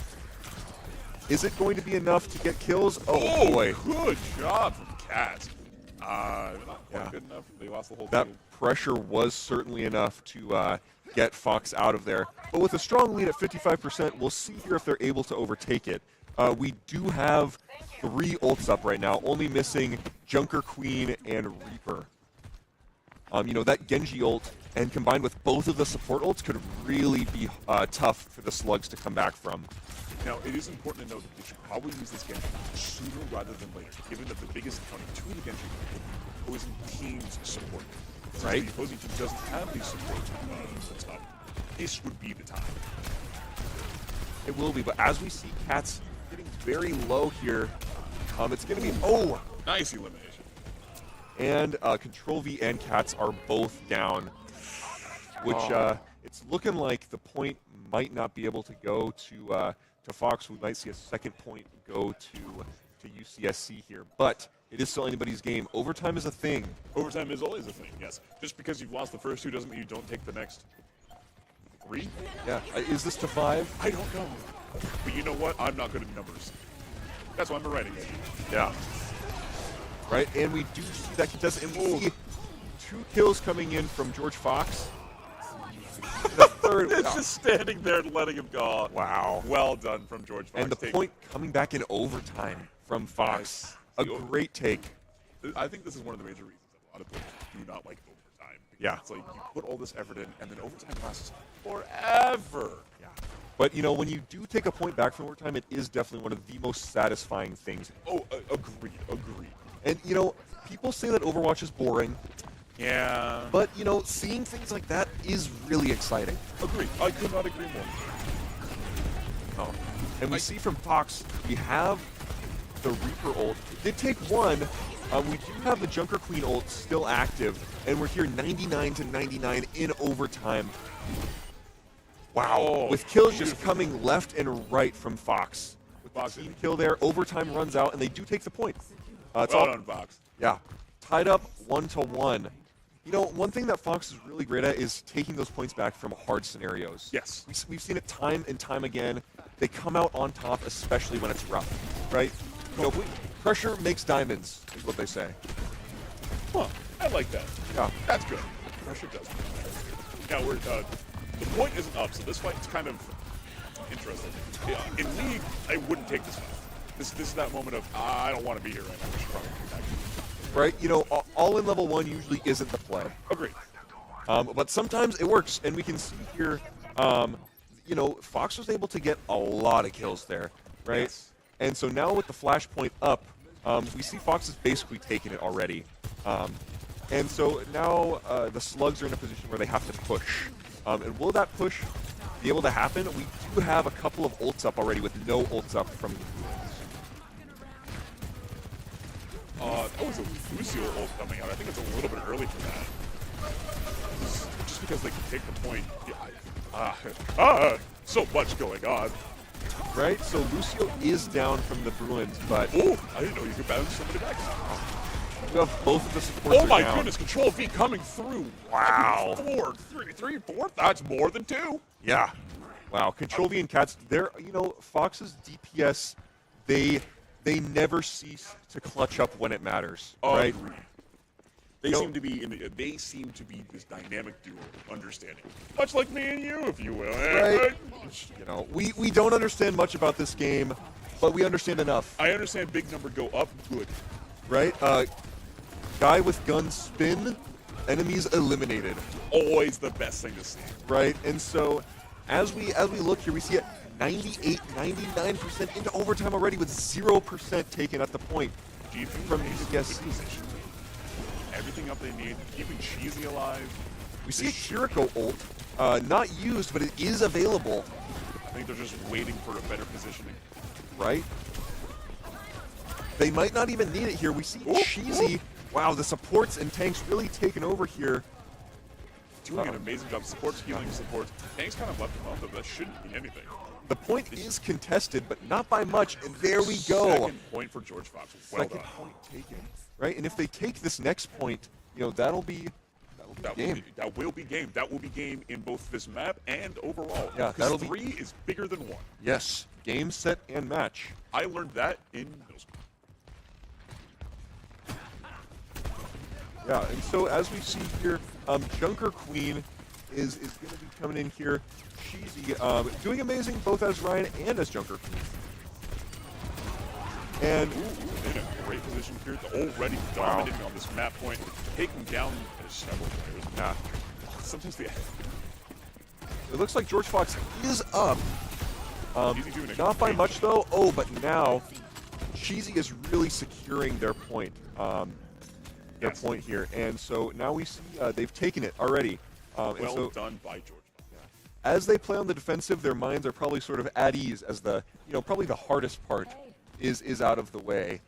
Is it going to be enough to get kills? Oh boy. Good job from Cat. Not quite good enough. They lost the whole That field. pressure was certainly enough to get Fox out of there. But with a strong lead at 55%, we'll see here if they're able to overtake it. We do have 3 ults up right now, only missing Junker Queen and Reaper. You know, that Genji ult, and combined with both of the support ults, could really be tough for the Slugs to come back from. Now, it is important to note that they should probably use this Genji sooner rather than later, given that the biggest counter to the Genji opposing team's support. Since Right. the opposing team doesn't have these support ults up, this would be the time. It will be, but as we see Cats getting very low here, it's going to be, Nice elimination. and Control V and Cats are both down, which it's looking like the point might not be able to go to Fox. We might see a second point go to UCSC here, but it is still anybody's game. Overtime is a thing. Overtime is always a thing, yes. Just because you've lost the first 2 doesn't mean you don't take the next 3. Yeah, is this to 5? I don't know. But you know what? I'm not good at numbers. That's why I'm a writing major. Yeah. Right, and we do see that contest, and we see 2 kills coming in from George Fox. The third, It's just standing there and letting him go. wow. Well done from George Fox. And the point coming back in overtime from Fox. A great take. I think this is one of the major reasons that a lot of players do not like overtime. Because Yeah. It's like you put all this effort in, and then overtime lasts forever. Yeah. But, you know, when you do take a point back from overtime, it is definitely one of the most satisfying things. Agreed. And, you know, people say that Overwatch is boring, Yeah. but, you know, seeing things like that is really exciting. Agreed. I could not agree more. Oh. And we see from Fox, we have the Reaper ult. It did take one. We do have the Junker Queen ult still active, and we're here 99-99 in overtime. Wow. Oh, with kills just coming left and right from Fox. With the Fox team kill there, overtime runs out, and they do take the point. It's Well all done, Fox. Yeah. Tied up 1-1. You know, one thing that Fox is really great at is taking those points back from hard scenarios. Yes. We've seen it time and time again. They come out on top, especially when it's rough, right? You know, pressure makes diamonds, is what they say. Huh. I like that. Yeah. That's good. Pressure does. Now we're the point isn't up, so this fight's kind of interesting. Yeah, in League, I wouldn't take this fight. This is that moment of I don't want to be here right now. We should probably be back. Right? You know, all in level 1 usually isn't the play. Agreed. But sometimes it works, and we can see here, you know, Fox was able to get a lot of kills there, right? Yes. And so now with the flashpoint up, we see Fox is basically taking it already. And so now the Slugs are in a position where they have to push. And will that push be able to happen? We do have a couple of ults up already with no ults up from That was a Lucio ult coming out. I think it's a little bit early for that. Just because they can take the point. Yeah, so much going on. right? So Lucio is down from the Bruins, but Oh, I didn't know you could bounce somebody back. we have both of the supports Oh are my down. goodness, Control V coming through. Wow. 4, 3, 4. That's more than 2. Yeah. Wow. Control V and Cats, they're, Fox's DPS, they never cease to clutch up when it matters, right? Agreed. They seem to be this dynamic duo, understanding. Much like me and you, if you will. Right. We don't understand much about this game, but we understand enough, I understand big number go up, good. right? Guy with gun spin, enemies eliminated, Always the best thing to see. right? And so as we look here, we see it 98, 99% into overtime already with 0% taken at the point from DPS. Everything up they need, keeping Cheesy alive. We see a Kiriko ult, not used, but it is available, I think they're just waiting for a better positioning. right? They might not even need it here. We see Cheesy. Wow, the supports and tanks really taking over here. Doing an amazing job. Supports, healing, supports. Tanks kind of left them off, but that shouldn't be anything. The point is contested, but not by much, and there we go. Second point for George Fox. Well Second done. point taken, right? And if they take this next point, that'll be game. That will be game. That will be game in both this map and overall. Yeah, 'Cause that'll be- 3 is bigger than 1. Yes, game, set, and match. I learned that in middle school. Yeah, and so as we see here, Junker Queen is going to be coming in here. Cheesy, doing amazing both as Ryan and as Junker Queen. And In a great position here. Already dominating on this map point. Taking down several players. yeah, Sometimes the it looks like George Fox is up. Cheesy doing a Not by great much job. though. Oh, but now Cheesy is really securing their point. Their Yes. point here, and so now we see they've taken it already. And Well so done by George. as they play on the defensive, their minds are probably sort of at ease as the probably the hardest part is out of the way.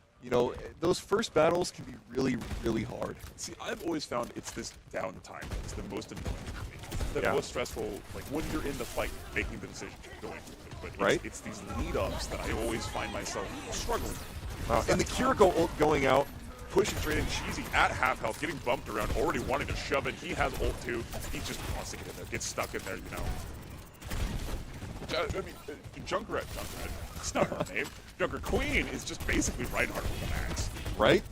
Those first battles can be really, really hard. See, I've always found it's this downtime that's the most annoying for me. The Yeah. most stressful, like when you're in the fight, making the decision, going through it. But Right. it's these lead-ups that I always find myself struggling. And the Kiriko ult going out. Pushing straight in, Cheesy at half health, getting bumped around, already wanting to shove it. He has ult too. He just wants to get in there, get stuck in there, I mean, Junkrat, it's not her name. Junker Queen is just basically Reinhardt with an axe. Right?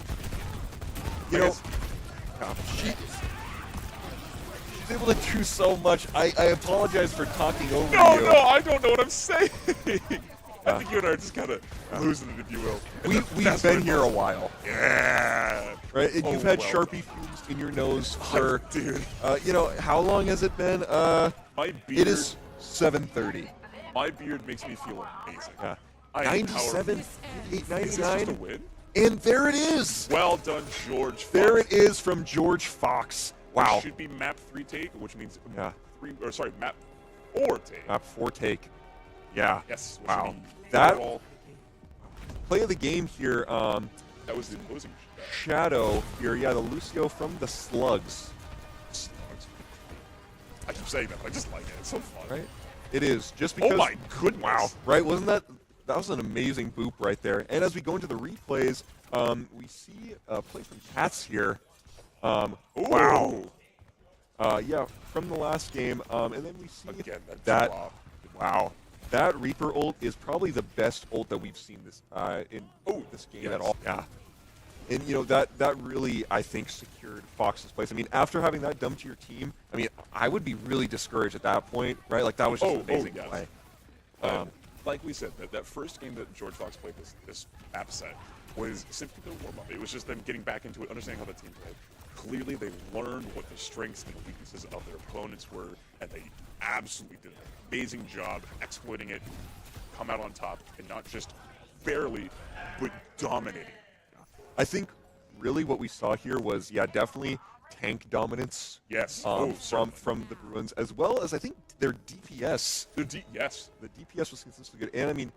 I guess- She's able to do so much. I apologize for talking over No, you. I don't know what I'm saying. I think you and I are just kind of losing it, if you will. We've That's been what here a it was. while, Yeah. right? And Oh, you've had well Sharpie fumes in your nose for, Dude. how long has it been? My beard, It is 7:30. My beard makes me feel amazing. Yeah. I am 97, powerful. 899, Is this just a win? and there it is. Well done, George. Fox. There it is from George Fox. Wow. It should be map 3 take, which means Yeah. map 4 take. Map 4 take. Yeah. Yes. Which Wow. would be That overall- play of the game here. that was the opposing. Shadow here. Yeah, the Lucio from the Slugs. I keep saying that, but I just like it. It's so fun. Right? It is. Just because. Oh my goodness. Wow. Right? Wasn't that was an amazing boop right there? And as we go into the replays, we see a play from Cats here. Wow. Yeah, from the last game. And then we see Again, that that. drop. Wow. That Reaper ult is probably the best ult that we've seen this in this game yes. at all. Yeah. And that really, I think, secured Fox's place. I mean, after having that dumped to your team, I mean, I would be really discouraged at that point, right? Like that was just an amazing yes. play. Like we said, that first game that George Fox played this map set was simply the warm-up. It was just them getting back into it, understanding how the team played. Clearly, they learned what the strengths and weaknesses of their opponents were, and they absolutely did an amazing job exploiting it, come out on top, and not just barely, but dominating. I think really what we saw here was, definitely tank dominance. Yes. From the Bruins, as well as I think their DPS. Yes. The DPS was consistently good, and I mean,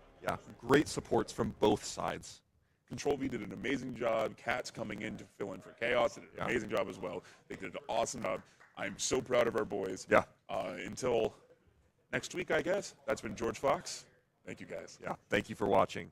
great supports from both sides. Control V did an amazing job. Cats coming in to fill in for Chaos did an amazing job as well. They did an awesome job. I'm so proud of our boys. Yeah. Until next week, I guess. That's been George Fox. Thank you, guys. Yeah, thank you for watching.